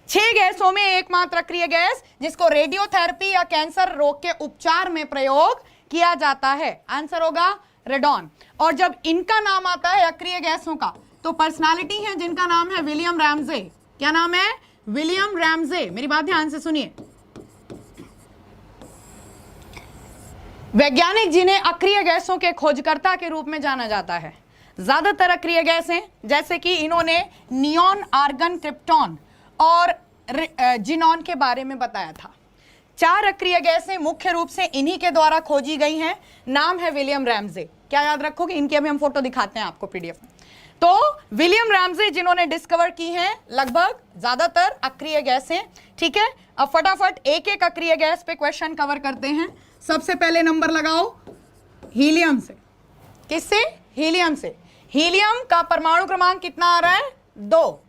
A: 6 गैसों में एकमात्र अक्रिय गैस जिसको रेडियोथेरेपी या कैंसर रोग के उपचार में प्रयोग किया जाता है। आंसर होगा रेडॉन। और जब इनका नाम आता है अक्रिय गैसों का, तो पर्सनालिटी है जिनका नाम है विलियम रैमजे। क्या नाम है? William Ramsay. मेरी बात ध्यान से सुनिए। वैज्ञानिक जिन्हें अक्रिय गैसों के खोजकर्ता के रूप में जाना जाता है। ज्यादातर अक्रिय गैसें, जैसे कि इन्होंने नियॉन, आर्गन, क्रिप्टॉन और जिनॉन के बारे में बताया था। 4 अक्रिय गैसें मुख्य रूप से इन्हीं के द्वारा खोजी गई हैं। नाम है विलियम रैमजे। क्या याद रखोगे? इनकी अभी हम फोटो दिखाते हैं आपको पीडीएफ में। तो विलियम रैमजे जिन्होंने डिस्कवर की हैं लगभग ज्यादातर अक्रिय गैसें। ठीक है, अब फटाफट एक एक अक्रिय गैस पे क्वेश्चन कवर करते हैं। सबसे पहले नंबर लगाओ हीलियम से। किससे? हीलियम से। हीलियम का परमाणु क्रमांक कितना आ रहा है? 2।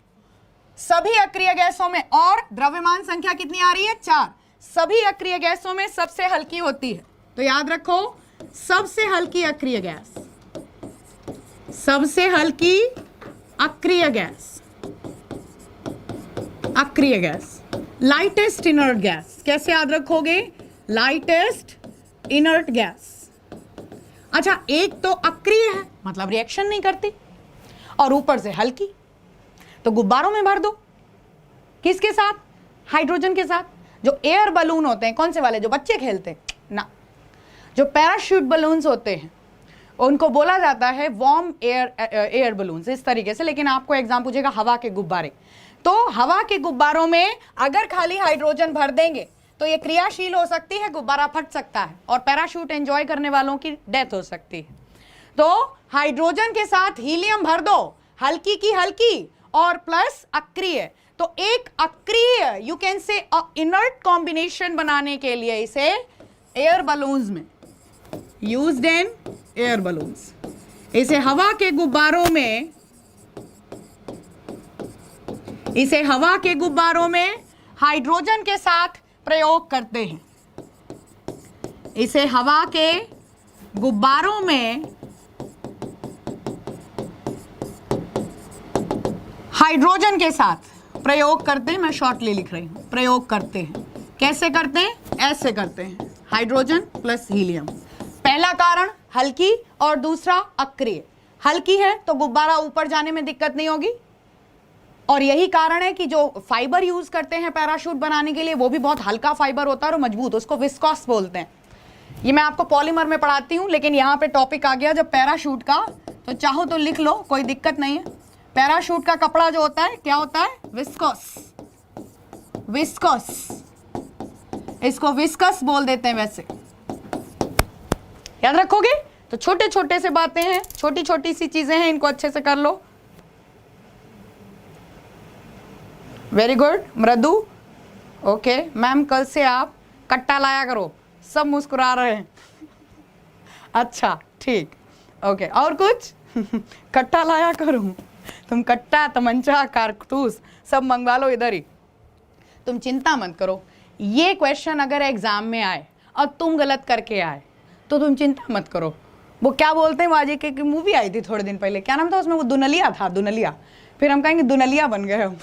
A: सभी अक्रिय गैसों में, और द्रव्यमान संख्या कितनी आ रही है? 4। सभी अक्रिय गैसों में सबसे हल्की होती है। तो याद रखो, सबसे हल्की अक्रिय गैस, सबसे हल्की अक्रिय गैस, अक्रिय गैस, लाइटेस्ट इनर्ट गैस। कैसे याद रखोगे? Lightest inert gas. अच्छा, एक तो अक्रिय है मतलब रिएक्शन नहीं करती, और ऊपर से हल्की, तो गुब्बारों में भर दो। किसके साथ? हाइड्रोजन के साथ। जो एयर बलून होते हैं, कौन से वाले? जो बच्चे खेलते हैं ना, जो पैराशूट बलून्स होते हैं, उनको बोला जाता है वार्म एयर बलून्स, इस तरीके से। लेकिन आपको एग्जाम पूछेगा हवा के गुब्बारे, तो हवा के गुब्बारों में अगर खाली हाइड्रोजन भर देंगे तो ये क्रियाशील हो सकती है, गुब्बारा फट सकता है और पैराशूट एंजॉय करने वालों की डेथ हो सकती है। तो हाइड्रोजन के साथ हीलियम भर दो, हल्की की हल्की और प्लस अक्रिय, तो एक अक्रिय you can say inert combination बनाने के लिए इसे एयर बलून्स में यूज्ड इन एयर बलून्स, इसे हवा के गुब्बारों में, इसे हवा के गुब्बारों में हाइड्रोजन के साथ प्रयोग करते हैं, इसे हवा के गुब्बारों में हाइड्रोजन के साथ प्रयोग करते हैं। मैं शॉर्टली लिख रही हूं, प्रयोग करते हैं। कैसे करते हैं? ऐसे करते हैं, हाइड्रोजन प्लस हीलियम। पहला कारण हल्की और दूसरा अक्रिय। हल्की है तो गुब्बारा ऊपर जाने में दिक्कत नहीं होगी, और यही कारण है कि जो फाइबर यूज करते हैं पैराशूट बनाने के लिए वो भी बहुत हल्का फाइबर होता है और मजबूत, उसको विस्कॉस बोलते हैं। ये मैं आपको पॉलीमर में पढ़ाती हूं, लेकिन यहां पे टॉपिक आ गया जब पैराशूट का, तो चाहो तो लिख लो, कोई दिक्कत नहीं है। पैराशूट का कपड़ा जो होता है क्या होता है? विस्कॉस, विस्कॉस, इसको विस्कस बोल देते हैं। वैसे याद रखोगे? तो छोटे छोटे से बातें हैं, छोटी छोटी सी चीजें हैं, इनको अच्छे से कर लो। वेरी गुड मृदु। ओके मैम, कल से आप कट्टा लाया करो। सब मुस्कुरा रहे हैं। अच्छा ठीक, ओके। और कुछ? कट्टा लाया करूं? तुम कट्टा, तमंचा, कारतूस सब मंगवा लो इधर ही, तुम चिंता मत करो। ये क्वेश्चन अगर एग्जाम में आए और तुम गलत करके आए तो तुम चिंता मत करो। वो क्या बोलते हैं, वाजी की मूवी आई थी थोड़े दिन पहले, क्या नाम था उसमें? वो दुनलिया था, दुनलिया। फिर हम कहेंगे दुनलिया बन गए हम।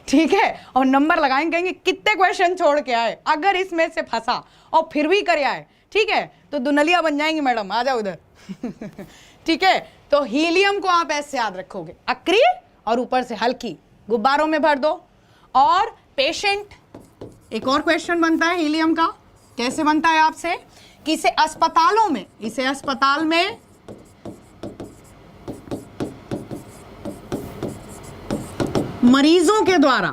A: ठीक है, और नंबर लगाएंगे, कहेंगे कितने क्वेश्चन छोड़ के आए, अगर इसमें से फंसा और फिर भी कर आए, ठीक है, तो दुनलिया बन जाएंगे मैडम, आ जाओ उधर। ठीक है, तो हीलियम को आप ऐसे याद रखोगे, अक्रिय और ऊपर से हल्की, गुब्बारों में भर दो। और पेशेंट, एक और क्वेश्चन बनता है हीलियम का, कैसे बनता है आपसे, कि इसे अस्पतालों में, इसे अस्पताल में मरीजों के द्वारा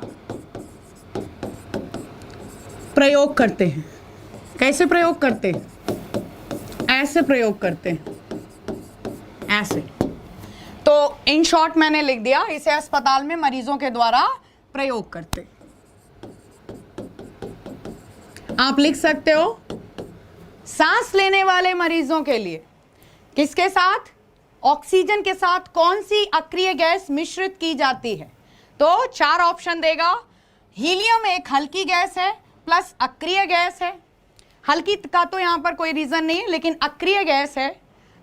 A: प्रयोग करते हैं। कैसे प्रयोग करते हैं? ऐसे प्रयोग करते हैं, ऐसे। तो इन शॉर्ट मैंने लिख दिया, इसे अस्पताल में मरीजों के द्वारा प्रयोग करते। आप लिख सकते हो सांस लेने वाले मरीजों के लिए किसके साथ? ऑक्सीजन के साथ कौन सी अक्रिय गैस मिश्रित की जाती है? तो 4 ऑप्शन देगा। हीलियम एक हल्की गैस है प्लस अक्रिय गैस है। हल्की का तो यहां पर कोई रीजन नहीं है, लेकिन अक्रिय गैस है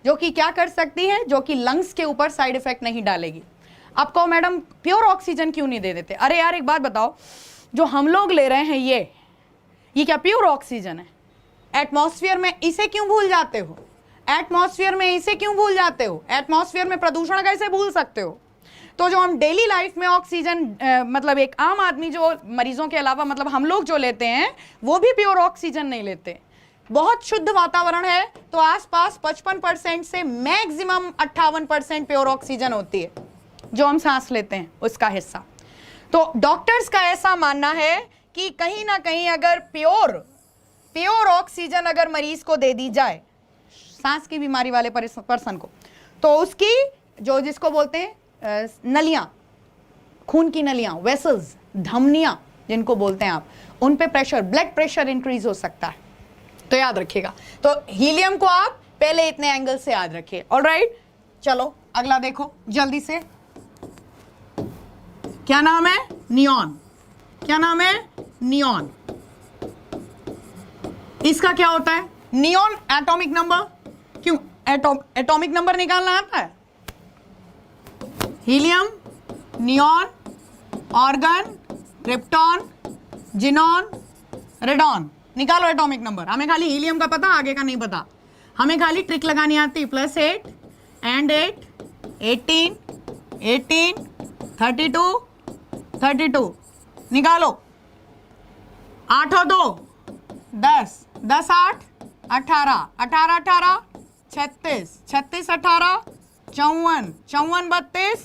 A: जो कि क्या कर सकती है, जो कि लंग्स के ऊपर साइड इफेक्ट नहीं डालेगी। अब कहो मैडम प्योर ऑक्सीजन क्यों नहीं दे देते? अरे यार एक बात बताओ, जो हम लोग ले रहे हैं ये क्या प्योर ऑक्सीजन है? एटमॉस्फेयर में इसे क्यों भूल जाते हो? एटमॉस्फेयर में इसे क्यों भूल जाते हो? एटमॉस्फेयर में प्रदूषण कैसे भूल सकते हो? तो जो हम डेली लाइफ में ऑक्सीजन मतलब एक आम आदमी जो मरीजों के अलावा मतलब हम लोग जो लेते हैं वो भी प्योर ऑक्सीजन नहीं लेते। बहुत शुद्ध वातावरण है तो आसपास 55% से मैक्सिमम 58% प्योर ऑक्सीजन होती है जो हम सांस लेते हैं उसका हिस्सा। तो डॉक्टर्स का ऐसा मानना है कि कहीं ना कहीं अगर प्योर ऑक्सीजन अगर मरीज को दे दी जाए, सांस की बीमारी वाले पर्सन को, तो उसकी जो जिसको बोलते हैं नलियां, खून की नलियां, वेसल्स, धमनियां जिनको बोलते हैं आप, उन पे प्रेशर, ब्लड प्रेशर इंक्रीज हो सकता है। तो याद रखिएगा। तो हीलियम को आप पहले इतने एंगल से याद रखिए। ऑलराइट, चलो अगला देखो जल्दी से। क्या नाम है? नियॉन। क्या नाम है? नियॉन। इसका क्या होता है? नियॉन एटॉमिक नंबर, क्यों एटॉमिक नंबर निकालना आता है? Helium, neon, organ, krypton, xenon, radon, निकालो एटॉमिक नंबर। हमें खाली हीलियम का पता, आगे का नहीं पता। हमें खाली ट्रिक लगानी आती, +8 and 8, 18, 18, 32, 32, निकालो। 8 और 2 10, 10 8 18, 18 18 36, 36 18 54, 54 32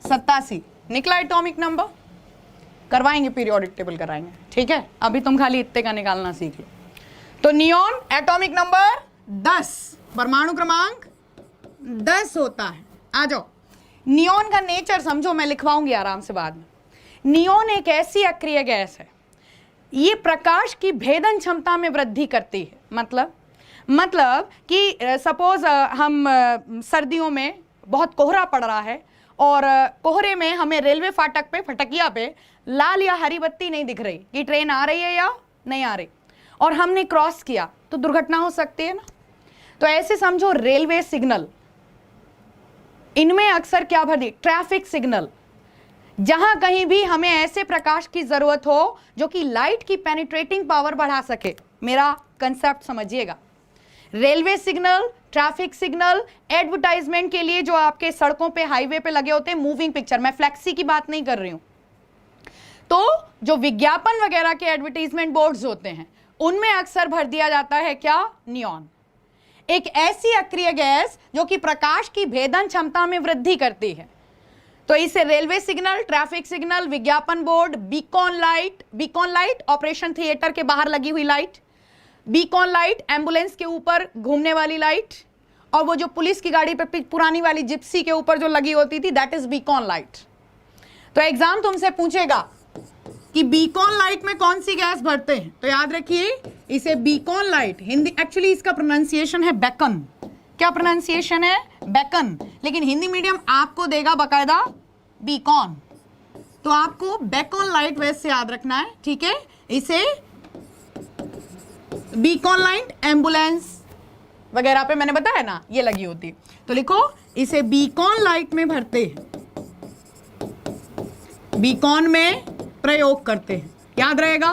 A: 87 निकला एटॉमिक नंबर। करवाएंगे, पीरियोडिक टेबल कराएंगे, ठीक है। अभी तुम खाली इतने का निकालना सीख लो। तो नियॉन एटॉमिक नंबर 10, परमाणु क्रमांक 10 होता है। आ जाओ, नियॉन का नेचर समझो, मैं लिखवाऊंगी आराम से बाद में। नियॉन एक ऐसी अक्रिय गैस है, ये प्रकाश की भेदन क्षमता में वृद्धि करती है। मतलब कि सपोज हम सर्दियों में बहुत कोहरा पड़ रहा है और कोहरे में हमें रेलवे फाटक पे, फटकिया पे लाल या हरी बत्ती नहीं दिख रही कि ट्रेन आ रही है या नहीं आ रही, और हमने क्रॉस किया तो दुर्घटना हो सकती है ना। तो ऐसे समझो रेलवे सिग्नल, इनमें अक्सर क्या भर दी, ट्रैफिक सिग्नल। जहां कहीं भी हमें ऐसे प्रकाश की जरूरत हो जो कि लाइट की पेनिट्रेटिंग पावर बढ़ा सके, मेरा कंसेप्ट समझिएगा। Railway signal, traffic signal, advertisement के लिए जो आपके सड़कों पे, हाईवे पे लगे होते हैं, मूविंग पिक्चर, मैं फ्लेक्सी की बात नहीं कर रही हूं। तो जो विज्ञापन वगैरह के एडवर्टाइजमेंट बोर्ड्स होते हैं, उनमें अक्सर भर दिया जाता है क्या, नियॉन। एक ऐसी अक्रिय गैस जो कि प्रकाश की भेदन क्षमता में वृद्धि करती है। तो इसे रेलवे सिग्नल, ट्रैफिक सिग्नल, विज्ञापन board, beacon light operation theatre के बाहर लगी हुई लाइट, बीकॉन लाइट एम्बुलेंस के ऊपर घूमने वाली लाइट, और वो जो पुलिस की गाड़ी पे पुरानी वाली जिप्सी के ऊपर जो लगी होती थी, दैट इज बीकॉन लाइट। तो एग्जाम तुमसे पूछेगा कि बीकॉन लाइट में कौन सी गैस भरते हैं, तो याद रखिए इसे बीकॉन लाइट, हिंदी एक्चुअली इसका प्रोनाउंसिएशन है बेकन। क्या प्रोनाउंसिएशन है, बेकन, लेकिन हिंदी मीडियम आपको देगा बकायदा बीकॉन, तो आपको बेकॉन लाइट वैसे याद रखना है, ठीक है। इसे बीकॉन लाइट एम्बुलेंस वगैरह पे मैंने बताया ना, ये लगी होती है, तो लिखो इसे बीकॉन लाइट में भरते हैं, बीकॉन में प्रयोग करते हैं, याद रहेगा।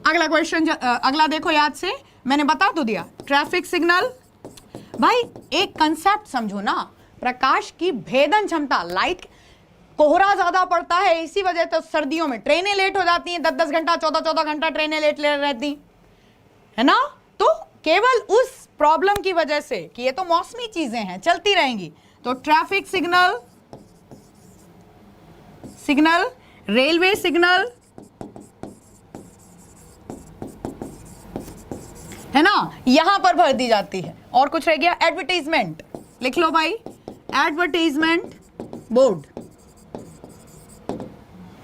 A: अगला क्वेश्चन, अगला देखो याद से, मैंने बता तो दिया ट्रैफिक सिग्नल। भाई एक कंसेप्ट समझो ना, प्रकाश की भेदन क्षमता, लाइट, कोहरा ज्यादा पड़ता है, इसी वजह से सर्दियों में ट्रेनें लेट हो जाती हैं, 10-10 घंटा, 14-14 घंटा ट्रेनें लेट रहती है ना। तो केवल उस प्रॉब्लम की वजह से कि ये तो मौसमी चीजें हैं, चलती रहेंगी, तो ट्रैफिक सिग्नल, रेलवे सिग्नल, है ना, यहां पर भर दी जाती है। और कुछ रह गया, एडवर्टाइजमेंट, लिख लो भाई, एडवर्टाइजमेंट बोर्ड।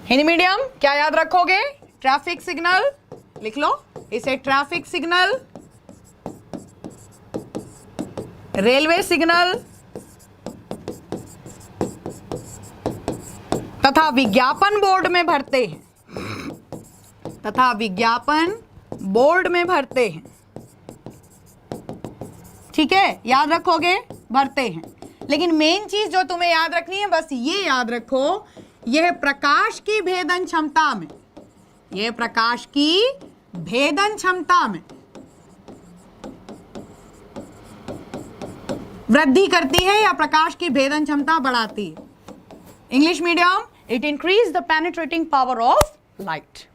A: हिंदी मीडियम क्या याद रखोगे, ट्रैफिक सिग्नल, लिख लो इसे ट्रैफिक सिग्नल, रेलवे सिग्नल तथा विज्ञापन बोर्ड में भरते हैं, ठीक है, याद रखोगे, भरते हैं। लेकिन मेन चीज जो तुम्हें याद रखनी है, बस ये याद रखो, यह प्रकाश की भेदन क्षमता में, यह प्रकाश की भेदन क्षमता में वृद्धि करती है या प्रकाश की भेदन क्षमता बढ़ाती है। English medium, it increase the penetrating power of light.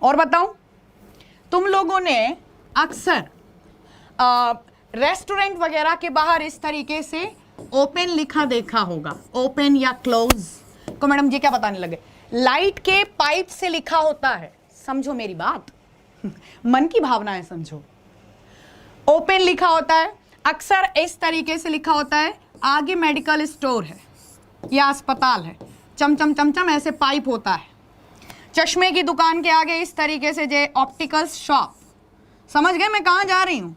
A: और बताऊं, तुम लोगों ने अक्सर रेस्टोरेंट वगैरह के बाहर इस तरीके से ओपन लिखा देखा होगा, ओपन या क्लोज को। मैडम जी क्या बताने लगे, लाइट के पाइप से लिखा होता है, समझो मेरी बात, मन की भावनाएं समझो। ओपन लिखा होता है, अक्सर इस तरीके से लिखा होता है, आगे मेडिकल स्टोर है या अस्पताल है, चमचम चमचम ऐसे पाइप होता है। चश्मे की दुकान के आगे इस तरीके से जे ऑप्टिकल शॉप। समझ गए मैं कहाँ जा रही हूँ,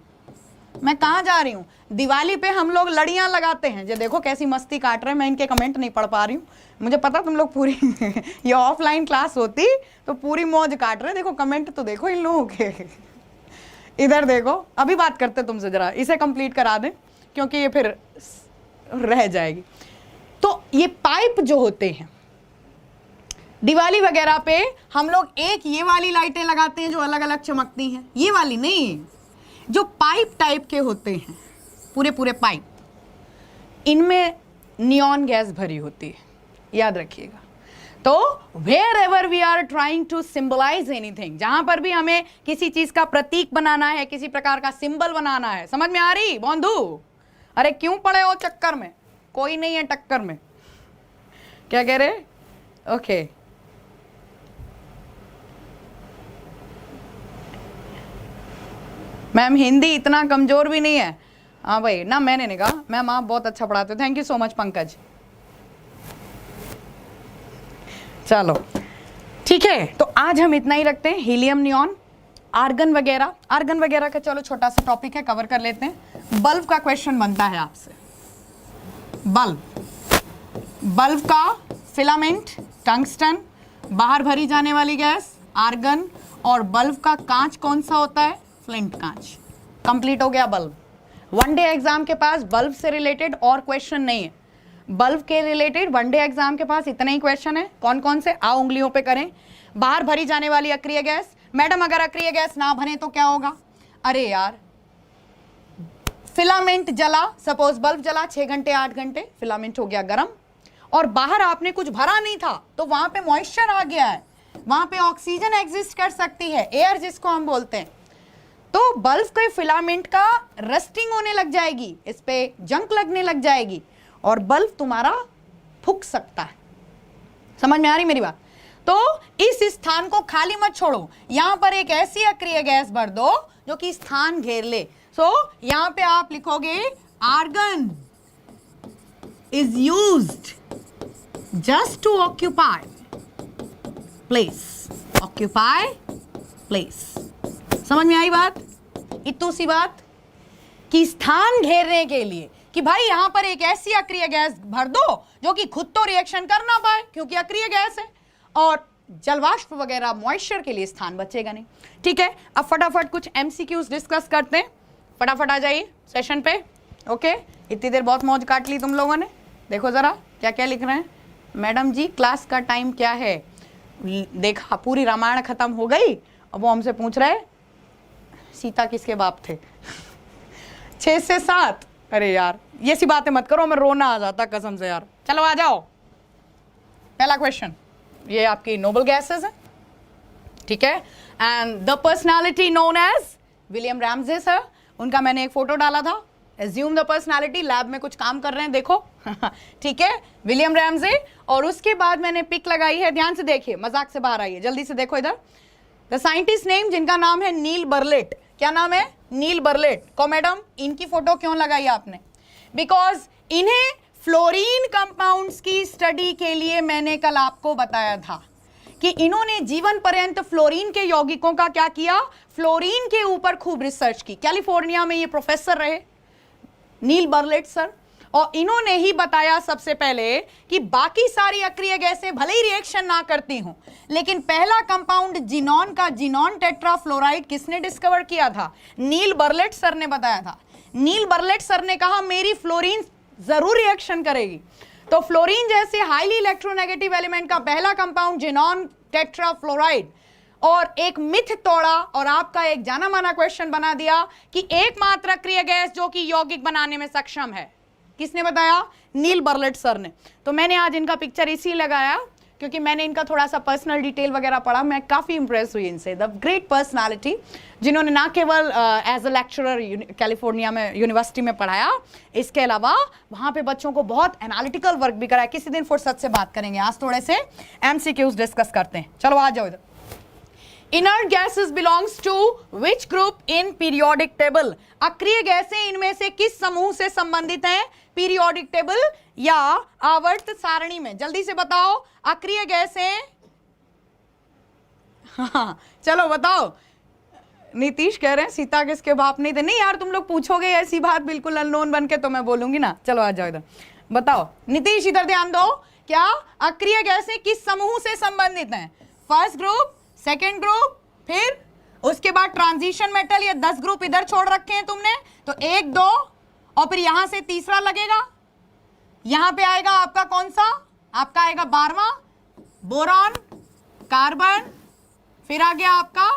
A: मैं कहाँ जा रही हूँ। दिवाली पे हम लोग लड़ियाँ लगाते हैं, जो देखो कैसी मस्ती काट रहे हैं, मैं इनके कमेंट नहीं पढ़ पा रही हूँ, मुझे पता तुम लोग पूरी ये ऑफलाइन क्लास होती तो पूरी मौज काट रहे। देखो कमेंट तो देखो इन लोगों के, इधर देखो। अभी बात करते तुमसे, जरा इसे कंप्लीट करा दें क्योंकि ये फिर रह जाएगी। तो ये पाइप जो होते हैं, दिवाली वगैरह पे हम लोग एक ये वाली लाइटें लगाते हैं जो अलग अलग चमकती हैं, ये वाली नहीं, जो पाइप टाइप के होते हैं, पूरे पूरे पाइप, इनमें नियॉन गैस भरी होती है, याद रखिएगा। तो wherever we are trying to symbolize anything, जहां पर भी हमें किसी चीज का प्रतीक बनाना है, किसी प्रकार का सिंबल बनाना है, समझ में आ रही बंधु? अरे क्यों पड़े हो चक्कर में, कोई नहीं है टक्कर में। क्या कह रहे? ओके मैम हिंदी इतना कमजोर भी नहीं है। हाँ भाई ना, मैंने नहीं कहा मैम, आप बहुत अच्छा पढ़ाते हो, thank you so much Pankaj. चलो ठीक है, तो आज हम इतना ही रखते हैं। हीलियम नियॉन, आर्गन वगैरह का चलो छोटा सा टॉपिक है, कवर कर लेते हैं। बल्ब का क्वेश्चन बनता है आपसे। बल्ब का फिलामेंट टंगस्टन, बाहर भरी जाने वाली गैस आर्गन, और बल्ब का कांच कौन सा होता है? फ्लिंट कांच। कंप्लीट हो गया बल्ब। वन डे एग्जाम के पास बल्ब से रिलेटेड और क्वेश्चन नहीं है। बल्ब के रिलेटेड वन डे एग्जाम के पास इतने ही क्वेश्चन है। कौन कौन से? आओ उंगलियों पे करें। बाहर भरी जाने वाली अक्रिय गैस, मैडम अगर अक्रिय गैस ना भरे तो क्या होगा? अरे यार फिलामेंट जला, सपोज बल्ब जला 6 घंटे 8 घंटे, फिलामेंट हो गया गर्म, और बाहर आपने कुछ भरा नहीं था तो वहां पे मॉइस्चर आ गया है, वहां पे ऑक्सीजन एग्जिस्ट कर सकती है, एयर जिसको हम बोलते हैं। तो बल्ब के फिलामेंट का रस्टिंग होने लग जाएगी, इस पे जंक लगने लग जाएगी और बल्ब तुम्हारा फूक सकता है। समझ में आ रही मेरी बात? तो इस स्थान को खाली मत छोड़ो, यहां पर एक ऐसी अक्रिय गैस भर दो जो कि स्थान घेर ले। सो यहां पे आप लिखोगे argon is used just to occupy place, occupy place. समझ में आई बात? इतनी सी बात कि स्थान घेरने के लिए, कि भाई यहां पर एक ऐसी अक्रिय गैस भर दो जो कि खुद तो रिएक्शन कर ना पाए क्योंकि अक्रिय गैस है, और जलवाष्प वगैरह मॉइस्चर के लिए स्थान बचेगा नहीं। ठीक है, अब फटाफट कुछ एमसीक्यूज डिस्कस करते हैं। फटाफट आ जाइए सेशन पे। ओके, इतनी देर बहुत मौज काट ली तुम लोगों ने। देखो जरा क्या क्या लिख रहे हैं। मैडम जी क्लास का टाइम क्या है? देखा पूरी रामायण खत्म हो गई, अब वो हमसे पूछ रहे सीता किसके बाप थे? 6 से 7। अरे यार ये सी बातें मत करो, मैं रोना आ जाता कसम से यार। चलो आ जाओ, पहला क्वेश्चन। ये आपकी नोबल गैसेस है, ठीक है, and the personality known as William Ramsay sir, उनका मैंने एक फोटो डाला था। एज्यूम द पर्सनालिटी, लैब में कुछ काम कर रहे हैं देखो। ठीक है, विलियम रैमजे। और उसके बाद मैंने पिक लगाई है, ध्यान से देखिए, मजाक से बाहर आइए, जल्दी से देखो इधर। द साइंटिस्ट नेम, जिनका नाम है नील बर्लेट। क्या नाम है? नील बर्लेट। को मैडम इनकी फोटो क्यों लगाई आपने? बिकॉज इन्हें फ्लोरीन कंपाउंड्स की स्टडी के लिए मैंने कल आपको बताया था कि इन्होंने जीवन पर्यंत फ्लोरीन के यौगिकों का क्या किया? फ्लोरीन के ऊपर खूब रिसर्च की। कैलिफोर्निया में ये प्रोफेसर रहे नील बर्लेट सर, और इन्होंने ही बताया सबसे पहले कि बाकी सारी अक्रिय गैसें भले ही रिएक्शन ना करती हों, लेकिन पहला कंपाउंड जिनॉन का, जिनॉन टेट्राफ्लोराइड, किसने डिस्कवर किया था? नील बर्लेट सर ने बताया था। नील बर्लेट सर ने कहा मेरी फ्लोरीन जरूर रिएक्शन करेगी। तो फ्लोरीन जैसे हाईली इलेक्ट्रोनेगेटिव एलिमेंट का पहला कंपाउंड जिनॉन टेट्राफ्लोराइड, और एक मिथ तोड़ा और आपका एक जाना माना क्वेश्चन बना दिया कि एकमात्र अक्रिय गैस जो कि यौगिक बनाने में सक्षम है। किसने बताया? नील बर्लेट सर ने। तो मैंने आज इनका पिक्चर इसी लगाया क्योंकि मैंने इनका थोड़ा सा पर्सनल डिटेल वगैरह पढ़ा, मैं काफ़ी इंप्रेस हुई इनसे। द ग्रेट पर्सनालिटी, जिन्होंने ना केवल एज अ लेक्चरर कैलिफोर्निया में यूनिवर्सिटी में पढ़ाया, इसके अलावा वहाँ पे बच्चों को बहुत एनालिटिकल वर्क भी कराया। किसी दिन फुर्सत से बात करेंगे, आज थोड़े से एमसीक्यूज डिस्कस करते हैं। चलो आ जाओ इधर। Inert gases belongs to which group in periodic table? अक्रिय गैसें इनमें से किस समूह से संबंधित हैं पीरियोडिक टेबल या आवर्त सारणी में? जल्दी से बताओ अक्रिय गैसें। हाँ चलो बताओ। नीतीश कह रहे हैं सीता किसके बाप नहीं थे। नहीं यार तुम लोग पूछोगे ऐसी बात बिल्कुल अननोन बन के तो मैं बोलूंगी ना। चलो आ जाओ इधर, बताओ नीतीश इधर ध्यान दो। क्या अक्रिय गैसें किस समूह से संबंधित हैं? फर्स्ट ग्रुप, सेकेंड ग्रुप, फिर उसके बाद ट्रांजिशन मेटल, ये 10 ग्रुप इधर छोड़ रखे हैं तुमने, तो 1 2 और फिर यहां से तीसरा लगेगा। यहां पे आएगा आपका कौन सा? आपका आएगा 12वां बोरॉन, कार्बन, फिर आ गया आपका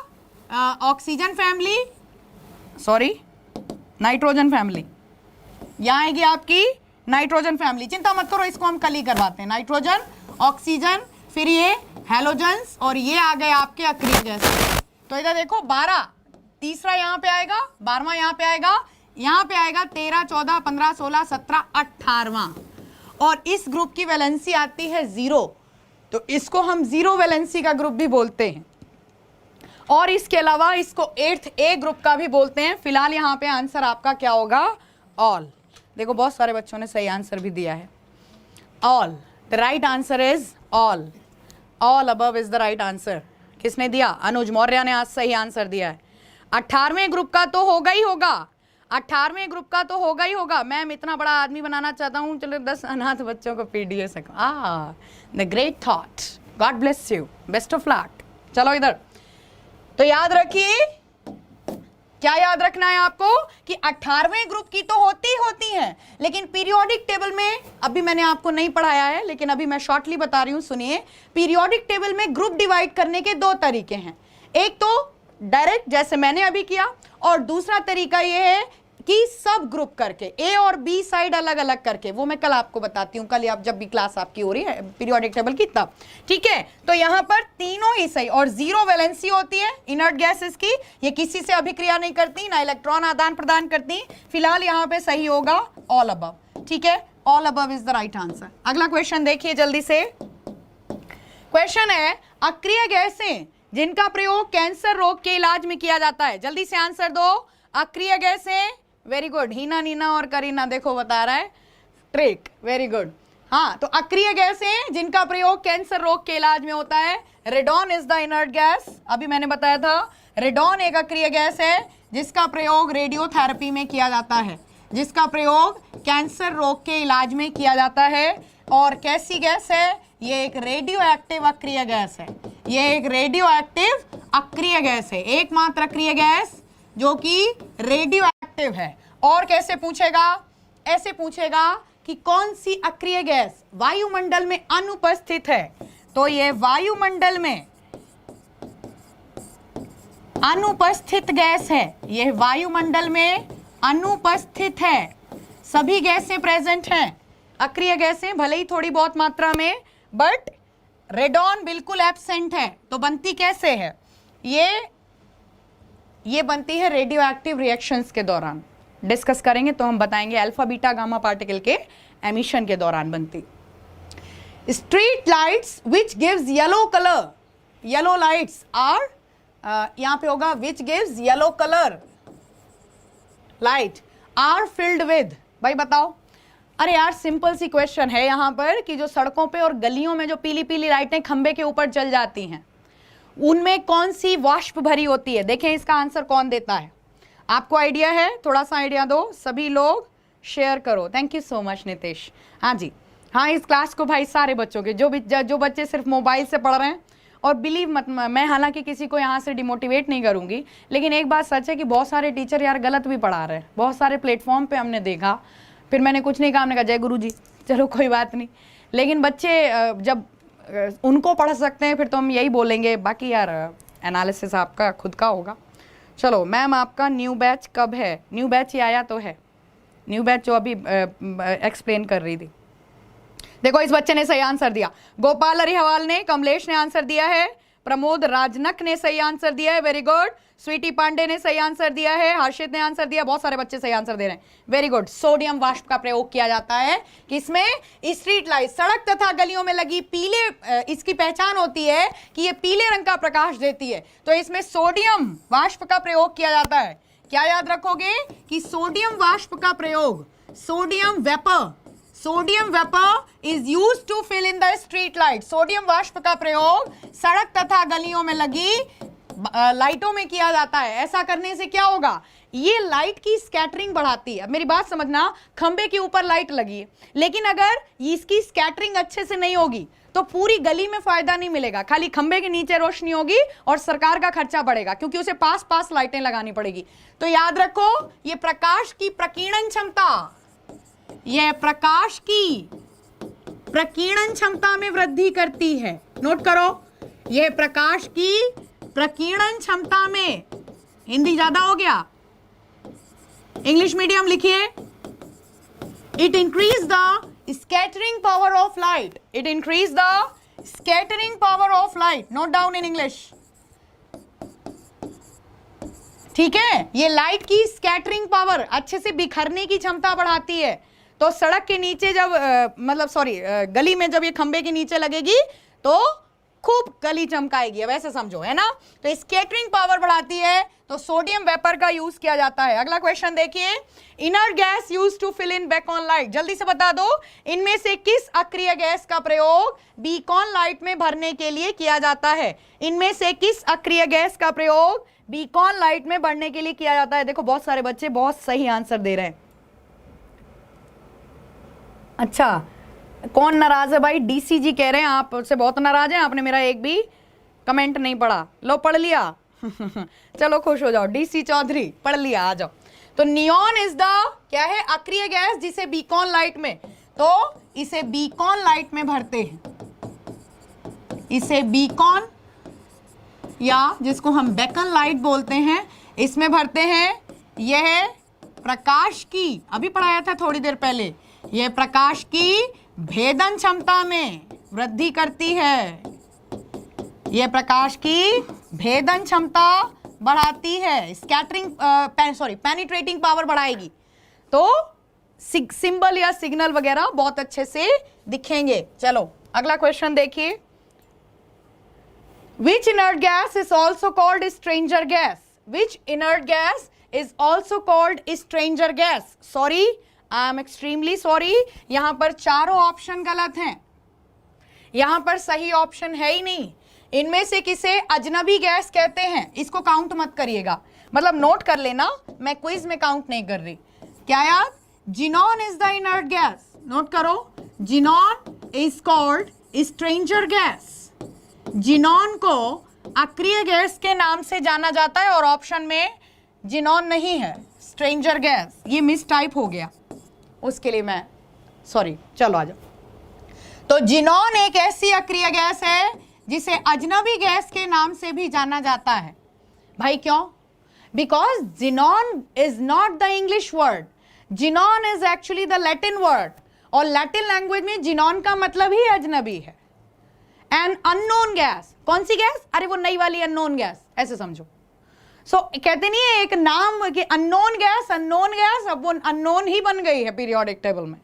A: oxygen family, sorry nitrogen family. यहां आएगी आपकी नाइट्रोजन फैमिली। चिंता मत करो, इसको हम कल ही करवाते हैं। नाइट्रोजन, ऑक्सीजन, फिर ये हैलोजेंस और ये आ गए आपके अक्रिय गैस। तो इधर देखो 12, तीसरा यहाँ पे आएगा, 12वां यहाँ पे आएगा, यहाँ पे आएगा 13, 14, 15, 16, 17, 18वां। और इस ग्रुप की वैलेंसी आती है 0, तो इसको हम 0 वैलेंसी का ग्रुप भी बोलते हैं। और इसके अलावा इसको 8th ए ग्रुप का भी बोलते हैं। फिलहाल यहाँ पे आंसर आपका क्या होगा? ऑल। देखो बहुत सारे बच्चों ने सही आंसर भी दिया है, all. The right answer is all. All above is the right answer. किसने दिया? अनुज मौर्य ने आज सही आंसर दिया है। 18वें ग्रुप का तो होगा ही होगा, 18वें ग्रुप का तो होगा ही होगा। मैम इतना बड़ा आदमी बनाना चाहता हूँ, चलो 10 अनाथ बच्चों को पीडीए सकूं। The great thought, God bless you, best of luck. चलो इधर, तो याद रखिए, क्या याद रखना है आपको कि 18वें ग्रुप की तो होती हैं, लेकिन पीरियोडिक टेबल में अभी मैंने आपको नहीं पढ़ाया है, लेकिन अभी मैं शॉर्टली बता रही हूं, सुनिए। पीरियोडिक टेबल में ग्रुप डिवाइड करने के 2 तरीके हैं। एक तो डायरेक्ट जैसे मैंने अभी किया, और दूसरा तरीका यह है कि सब ग्रुप करके, ए और बी साइड अलग अलग करके। वो मैं कल आपको बताती हूँ, कल आप जब भी क्लास आपकी हो रही है पीरियोडिक टेबल की तब, ठीक है। तो यहाँ पर तीनों ही सही, और 0 वैलेंसी होती है इनर्ट गैसेस की। ये किसी से अभिक्रिया नहीं करती, ना इलेक्ट्रॉन आदान प्रदान करती। फिलहाल यहाँ पे सही होगा ऑल अबव, ठीक है। All above is the right answer. अगला क्वेश्चन देखिए जल्दी से। क्वेश्चन है, अक्रिय गैसें जिनका प्रयोग कैंसर रोग के इलाज में किया जाता है। जल्दी से आंसर दो। अक्रिय गैसें, वेरी गुड। हीना, नीना और करीना देखो बता रहा है, ट्रिक, वेरी गुड। हाँ, तो अक्रिय गैसें जिनका प्रयोग कैंसर रोग के इलाज में होता है। Radon is the inert gas, अभी मैंने बताया था। रेडॉन एक अक्रिय गैस है जिसका प्रयोग रेडियोथेरेपी में किया जाता है, जिसका प्रयोग कैंसर रोग के इलाज में किया जाता है। और कैसी गैस है? ये एक रेडियो एक्टिव अक्रिय गैस है। ये एक रेडियो एक्टिव अक्रिय गैस है, एकमात्र अक्रिय गैस जो कि रेडियो एक्टिव है। और कैसे पूछेगा? ऐसे पूछेगा कि कौन सी अक्रिय गैस वायुमंडल में अनुपस्थित है। तो ये वायुमंडल में अनुपस्थित गैस है, ये वायुमंडल में अनुपस्थित है। सभी गैसें प्रेजेंट हैं, अक्रिय गैसें भले ही थोड़ी बहुत मात्रा में, बट रेडॉन बिल्कुल एब्सेंट है। तो बनती कैसे है? ये बनती है रेडियो एक्टिव रिएक्शंस के दौरान। डिस्कस करेंगे तो हम बताएंगे, अल्फा बीटा गामा पार्टिकल के एमिशन के दौरान बनती। Street lights which gives yellow colour, yellow lights are, यहां पे होगा which gives yellow colour light are filled with. भाई बताओ। अरे यार सिंपल सी क्वेश्चन है यहाँ पर कि जो सड़कों पे और गलियों में जो पीली पीली लाइटें खंबे के ऊपर जल जाती हैं, उनमें कौन सी वाष्प भरी होती है? देखें इसका आंसर कौन देता है। आपको आइडिया है? थोड़ा सा आइडिया दो, सभी लोग शेयर करो। Thank you so much Nitesh. हाँ जी, हाँ, इस क्लास को भाई सारे बच्चों के, जो बच्चे सिर्फ मोबाइल से पढ़ रहे हैं, और बिलीव मत, मैं हालांकि किसी को यहाँ से डिमोटिवेट नहीं करूँगी, लेकिन एक बात सच है कि बहुत सारे टीचर यार गलत भी पढ़ा रहे हैं। बहुत सारे प्लेटफॉर्म पे हमने देखा, फिर मैंने कुछ नहीं कहा, हमने कहा जय गुरु जी, चलो कोई बात नहीं। लेकिन बच्चे जब उनको पढ़ सकते हैं फिर तो हम यही बोलेंगे। बाकी यार एनालिसिस आपका खुद का होगा। चलो मैम, आपका न्यू बैच कब है? न्यू बैच ही आया तो है, न्यू बैच जो अभी एक्सप्लेन कर रही थी। देखो इस बच्चे ने सही आंसर दिया, गोपाल अरिहवाल ने, कमलेश ने आंसर दिया है, प्रमोद राजनक ने सही आंसर दिया है, वेरी गुड। स्वीटी पांडे ने सही आंसर दिया है, हर्षित ने आंसर दिया, बहुत सारे बच्चे सही आंसर दे रहे हैं, वेरी गुड। सोडियम वाष्प का प्रयोग किया जाता है किसमें? स्ट्रीट लाइट, सड़क तथा गलियों में लगी पीले, इसकी पहचान होती है कि ये पीले रंग का प्रकाश देती है, तो इसमें सोडियम वाष्प का प्रयोग किया जाता है। क्या याद रखोगे कि सोडियम वाष्प का प्रयोग, sodium vapour is used to fill in the street light. Sodium वाष्प का प्रयोग सड़क तथा गलियों में लगी लाइटों में किया जाता है। ऐसा करने से क्या होगा? ये लाइट की स्कैटरिंग बढ़ाती है। अब मेरी बात समझना, खंबे के ऊपर लाइट लगी है, लेकिन अगर इसकी स्कैटरिंग अच्छे से नहीं होगी तो पूरी गली में फायदा नहीं मिलेगा, खाली खंबे के नीचे रोशनी होगी और सरकार का खर्चा बढ़ेगा क्योंकि उसे पास पास लाइटें लगानी पड़ेगी। तो याद रखो, ये प्रकाश की प्रकीर्णन क्षमता, यह प्रकाश की प्रकीर्णन क्षमता में वृद्धि करती है। नोट करो, यह प्रकाश की प्रकीर्णन क्षमता में, हिंदी ज्यादा हो गया, इंग्लिश मीडियम लिखिए। It increase the scattering power of light, it increase the scattering power of light, note down in English, ठीक है। ये लाइट की स्कैटरिंग पावर, अच्छे से बिखरने की क्षमता बढ़ाती है। तो सड़क के नीचे जब गली में जब ये खंबे के नीचे लगेगी तो खूब गली चमकाएगी, अब ऐसे समझो, है ना। तो स्कैटरिंग पावर बढ़ाती है, तो सोडियम वेपर का यूज किया जाता है। अगला क्वेश्चन देखिए, inert gas use to fill in beacon light, जल्दी से बता दो इनमें से किस अक्रिय गैस का प्रयोग बीकॉन लाइट में भरने के लिए किया जाता है। इनमें से किस अक्रिय गैस का प्रयोग बीकॉन लाइट में भरने के लिए किया जाता है। देखो बहुत सारे बच्चे बहुत सही आंसर दे रहे हैं। अच्छा, कौन नाराज है भाई? डीसी जी कह रहे हैं आप उससे बहुत नाराज हैं, आपने मेरा एक भी कमेंट नहीं पढ़ा। लो पढ़ लिया चलो खुश हो जाओ, डीसी चौधरी पढ़ लिया, आ जाओ। तो नियॉन इज द क्या है? अक्रिय गैस जिसे बीकॉन लाइट में, तो इसे बीकॉन लाइट में भरते हैं, इसे बीकॉन या जिसको हम बेकन लाइट बोलते हैं, इसमें भरते हैं। यह प्रकाश की, अभी पढ़ाया था थोड़ी देर पहले, यह प्रकाश की भेदन क्षमता में वृद्धि करती है, यह प्रकाश की भेदन क्षमता बढ़ाती है, स्कैटरिंग पेनिट्रेटिंग पावर बढ़ाएगी, तो सिंबल या सिग्नल वगैरह बहुत अच्छे से दिखेंगे। चलो अगला क्वेश्चन देखिए, Which inert gas is also called stranger gas? Which inert gas is also called stranger gas? Sorry, I am extremely sorry. यहां पर चारों ऑप्शन गलत हैं, यहां पर सही ऑप्शन है ही नहीं। इनमें से किसे अजनबी गैस कहते हैं, इसको काउंट मत करिएगा, मतलब नोट कर लेना, मैं क्विज में काउंट नहीं कर रही। क्या यार? Xenon is the inert gas, note करो, xenon is called stranger gas. Xenon को अक्रिय गैस के नाम से जाना जाता है और ऑप्शन में जिनॉन नहीं है, स्ट्रेंजर गैस, ये मिस टाइप हो गया, उसके लिए मैं सॉरी। चलो आ जाओ। तो जिनॉन एक ऐसी अक्रिय गैस है जिसे अजनबी गैस के नाम से भी जाना जाता है। भाई क्यों? Because xenon is not the English word, xenon is actually the Latin word, और लैटिन लैंग्वेज में जिनॉन का मतलब ही अजनबी है। एन अननोन गैस, कौन सी गैस? अरे वो नई वाली अननोन गैस, ऐसे समझो। सो कहते नहीं है एक नाम कि अननोन गैस, अननोन गैस, अब वो अननोन ही बन गई है पीरियोडिक टेबल में।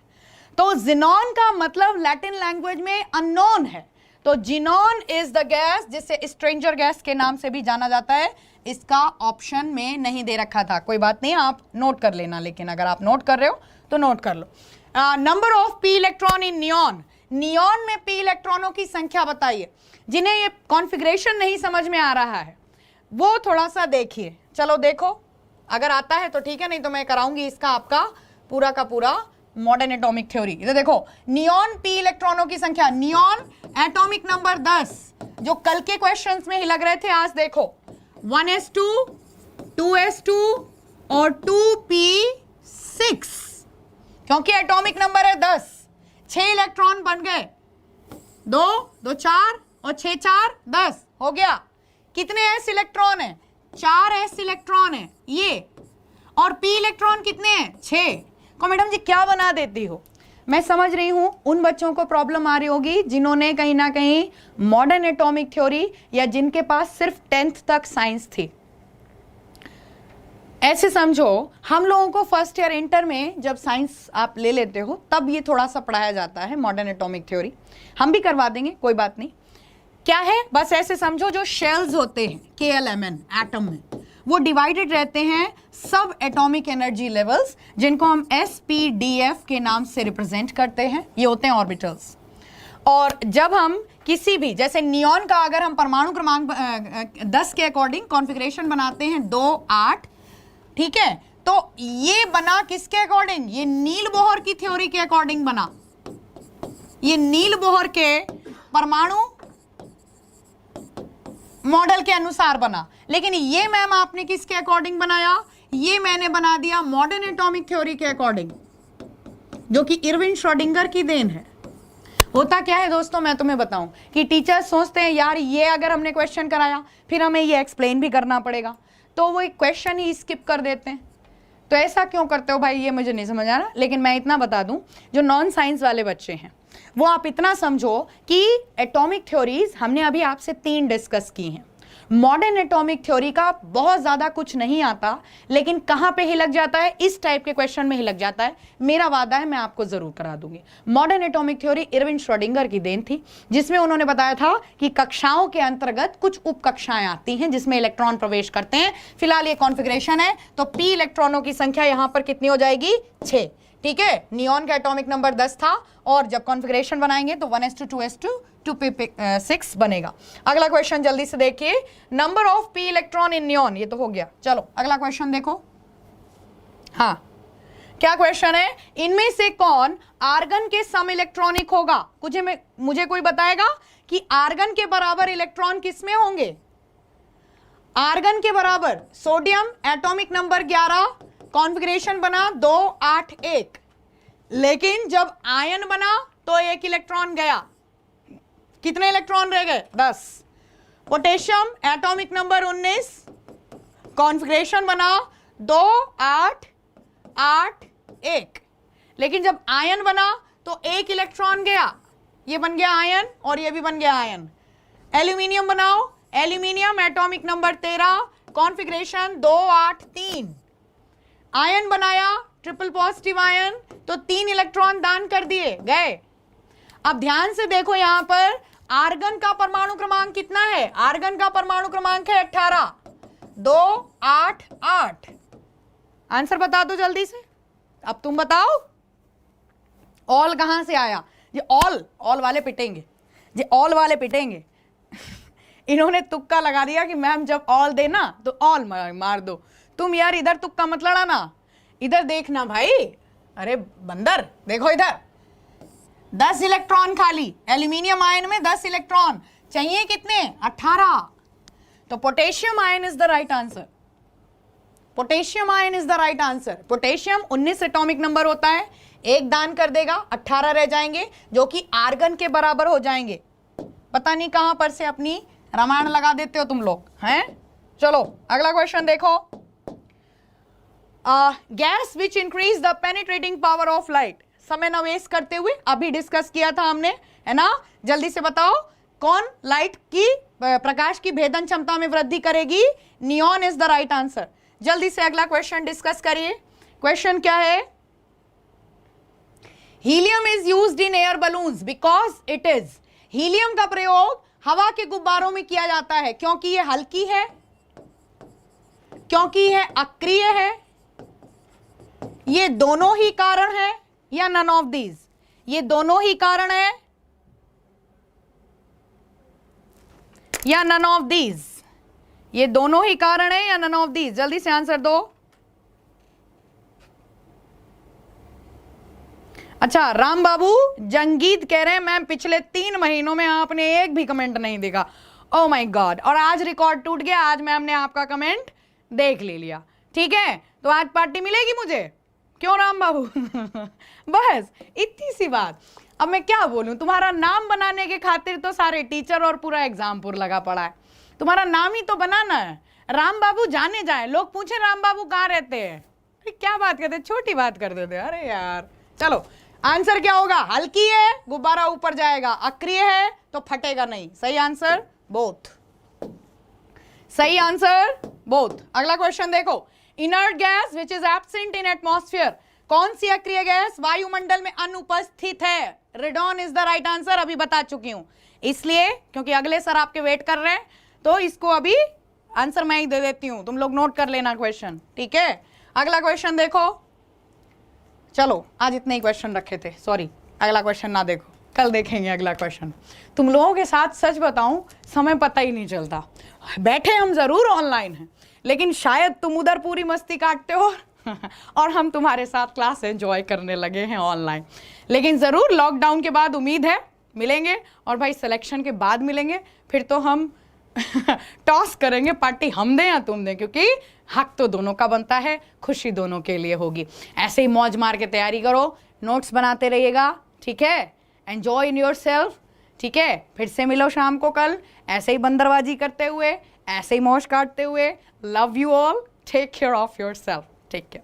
A: तो जिनॉन का मतलब लैटिन लैंग्वेज में अननोन है, तो जिनॉन इज द गैस जिसे स्ट्रेंजर गैस के नाम से भी जाना जाता है। इसका ऑप्शन में नहीं दे रखा था, कोई बात नहीं, आप नोट कर लेना, लेकिन अगर आप नोट कर रहे हो तो नोट कर लो। Number of P electron in neon, neon में पी इलेक्ट्रॉनों की संख्या बताइए। जिन्हें ये कॉन्फ़िगरेशन नहीं समझ में आ रहा है वो थोड़ा सा देखिए। चलो देखो, अगर आता है तो ठीक है, नहीं तो मैं कराऊंगी इसका आपका पूरा का पूरा मॉडर्न एटॉमिक थ्योरी। इधर देखो, नियॉन पी इलेक्ट्रॉनों की संख्या, नियॉन एटॉमिक नंबर 10, जो कल के क्वेश्चंस में ही लग रहे थे, आज देखो 1s2, 2s2 और 2p6, क्योंकि एटॉमिक नंबर है 10, 6 इलेक्ट्रॉन बन गए, 2 2 4 और 6 4 10 हो गया। कितने एस इलेक्ट्रॉन है? 4 एस इलेक्ट्रॉन है ये, और पी इलेक्ट्रॉन कितने हैं? 6। को मैडम जी क्या बना देती हो? मैं समझ रही हूं उन बच्चों को प्रॉब्लम आ रही होगी जिन्होंने कहीं ना कहीं मॉडर्न एटॉमिक थ्योरी या जिनके पास सिर्फ 10th तक साइंस थी। ऐसे समझो, हम लोगों को फर्स्ट ईयर इंटर में जब साइंस आप ले लेते हो तब ये थोड़ा सा पढ़ाया जाता है मॉडर्न एटॉमिक थ्योरी, हम भी करवा देंगे, कोई बात नहीं। क्या है? बस ऐसे समझो, जो शेल्स होते हैं KLMN एटम में, वो डिवाइडेड रहते हैं सब एटॉमिक एनर्जी लेवल्स, जिनको हम SPDF के नाम से रिप्रेजेंट करते हैं, ये होते हैं ऑर्बिटल्स। और जब हम किसी भी, जैसे नियॉन का अगर हम परमाणु क्रमांक 10 के अकॉर्डिंग कॉन्फ़िगरेशन बनाते हैं 2 8, ठीक है, तो ये बना किसके अकॉर्डिंग? ये नील बोहर की थ्योरी के अकॉर्डिंग बना, ये नील बोहर के परमाणु मॉडल के अनुसार बना। लेकिन ये मैम आपने किसके अकॉर्डिंग बनाया? ये मैंने बना दिया मॉडर्न एटॉमिक थ्योरी के अकॉर्डिंग, जो कि इरविन श्रोडिंगर की देन है। होता क्या है दोस्तों, मैं तुम्हें बताऊं कि टीचर्स सोचते हैं यार ये अगर हमने क्वेश्चन कराया फिर हमें ये एक्सप्लेन भी करना पड़ेगा, तो वो एक क्वेश्चन ही स्किप कर देते हैं। तो ऐसा क्यों करते हो भाई, ये मुझे नहीं समझ आ रहा। लेकिन मैं इतना बता दूं, जो नॉन साइंस वाले बच्चे हैं वो आप इतना समझो कि एटॉमिक थ्योरीज हमने अभी आपसे 3 डिस्कस की हैं। मॉडर्न एटॉमिक थ्योरी का बहुत ज्यादा कुछ नहीं आता, लेकिन कहां पे ही लग जाता है, इस टाइप के क्वेश्चन में ही लग जाता है। मेरा वादा है मैं आपको जरूर करा दूंगी। Modern atomic theory Irwin Schrodinger की देन थी, जिसमें उन्होंने बताया था कि कक्षाओं के अंतर्गत कुछ उप कक्षाएं आती हैं जिसमें इलेक्ट्रॉन प्रवेश करते हैं। फिलहाल ये कॉन्फ़िगरेशन है, तो p इलेक्ट्रॉनों की संख्या यहां पर कितनी हो जाएगी, 6। ठीक है, नियॉन का एटॉमिक नंबर 10 था, और जब कॉन्फ़िगरेशन बनाएंगे तो 1:2:2:6 बनेगा। अगला क्वेश्चन जल्दी से देखिए, number of p electron in neon, ये तो हो गया। चलो अगला क्वेश्चन देखो। हाँ, क्या क्वेश्चन है, इनमें से कौन आर्गन के सम इलेक्ट्रॉनिक होगा? मुझे कोई बताएगा कि आर्गन के बराबर इलेक्ट्रॉन किसमें होंगे? आर्गन के बराबर सोडियम, एटॉमिक नंबर 11, कॉन्फ़िगरेशन बना 2 8 1, लेकिन जब आयन बना तो 1 इलेक्ट्रॉन गया। कितने इलेक्ट्रॉन रह गए? 10। पोटेशियम, एटॉमिक नंबर 19, कॉन्फ़िगरेशन बना 2 8 8 1, लेकिन जब आयन बना तो 1 इलेक्ट्रॉन गया। ये बन गया आयन और ये भी बन गया आयन। एल्यूमिनियम बनाओ, aluminium, atomic number 13, configuration 2 8 3, ion बनाया, ट्रिपल पॉजिटिव आयन, तो 3 इलेक्ट्रॉन दान कर दिए, गए। अब ध्यान से देखो, यहां पर आर्गन का परमाणु क्रमांक कितना है? आर्गन का परमाणु क्रमांक है 18, 2 8 8। आंसर बता दो जल्दी से, अब तुम बताओ। ऑल कहां से आया? ये ऑल वाले पिटेंगे, ये ऑल वाले पिटेंगे। इन्होंने तुक्का लगा दिया कि मैम जब ऑल देना तो ऑल मार दो। तुम यार इधर तुक्का मत लड़ाना, इधर देखना भाई। अरे बंदर देखो इधर, 10 इलेक्ट्रॉन खाली, एल्यूमिनियम आयन में 10 इलेक्ट्रॉन चाहिए, कितने? 18। तो potassium ion is the right answer. Potassium ion is the right answer. Potassium 19 atomic number होता है, 1 दान कर देगा, 18 रह जाएंगे, जो कि आर्गन के बराबर हो जाएंगे। पता नहीं कहां पर से अपनी रामायण लगा देते हो तुम लोग हैं। चलो अगला क्वेश्चन देखो। Gas which increase the penetrating power of light, समय न वेस्ट करते हुए अभी डिस्कस किया था हमने, है ना? जल्दी से बताओ कौन लाइट की प्रकाश की भेदन क्षमता में वृद्धि करेगी? Neon is the right answer. जल्दी से अगला क्वेश्चन डिस्कस करिए। क्वेश्चन क्या है? Helium is used in air balloons because it is, helium का प्रयोग हवा के गुब्बारों में किया जाता है क्योंकि यह हल्की है, क्योंकि यह अक्रिय है, ये दोनों ही कारण है, या नन ऑफ दीज? ये दोनों ही कारण है या नन ऑफ दीज? ये दोनों ही कारण है या नन ऑफ दीज? जल्दी से आंसर दो। अच्छा, राम बाबू जंगीद कह रहे हैं मैम पिछले 3 महीनों में आपने एक भी कमेंट नहीं देखा। ओ माय गॉड, और आज रिकॉर्ड टूट गया, आज मैम ने आपका कमेंट देख ले लिया। ठीक है, तो आज पार्टी मिलेगी मुझे, क्यों राम बाबू? बस इतनी सी बात। अब मैं क्या बोलूं, तुम्हारा नाम बनाने के खातिर तो सारे टीचर और पूरा एग्जामपुर लगा पड़ा है। तुम्हारा नाम ही तो बनाना है। राम बाबू जाने जाए, लोग पूछे राम बाबू कहाँ रहते हैं, क्या बात करते, छोटी बात कर देते। अरे यार चलो, आंसर क्या होगा? हल्की है, गुब्बारा ऊपर जाएगा, अक्रिय है तो फटेगा नहीं। सही आंसर बोथ, सही आंसर बोथ। अगला क्वेश्चन देखो। Inert gas which is absent in atmosphere, कौन सी अक्रिय गैस वायुमंडल में अनुपस्थित है? Radon is the right answer. अभी बता चुकी हूं, इसलिए क्योंकि अगले सर आपके वेट कर रहे हैं, तो इसको अभी आंसर मैं ही दे देती हूं, तुम लोग नोट कर लेना क्वेश्चन। ठीक है, अगला क्वेश्चन देखो। चलो आज इतने ही क्वेश्चन रखे थे, सॉरी अगला क्वेश्चन ना देखो, कल देखेंगे अगला क्वेश्चन। तुम लोगों के साथ सच बताऊं, समय पता ही नहीं चलता। बैठे हम जरूर ऑनलाइन हैं, लेकिन शायद तुम उधर पूरी मस्ती काटते हो और हम तुम्हारे साथ क्लास एंजॉय करने लगे हैं ऑनलाइन। लेकिन ज़रूर लॉकडाउन के बाद उम्मीद है मिलेंगे, और भाई सिलेक्शन के बाद मिलेंगे, फिर तो हम टॉस करेंगे, पार्टी हम दें या तुम दें, क्योंकि हक तो दोनों का बनता है, खुशी दोनों के लिए होगी। ऐसे ही मौज मार के तैयारी करो, नोट्स बनाते रहिएगा। ठीक है, एंजॉय इन योर सेल्फ। ठीक है, फिर से मिलो शाम को कल, ऐसे ही बंदरबाजी करते हुए, ऐसे ही मौज काटते हुए। Love you all, take care of your self, take care.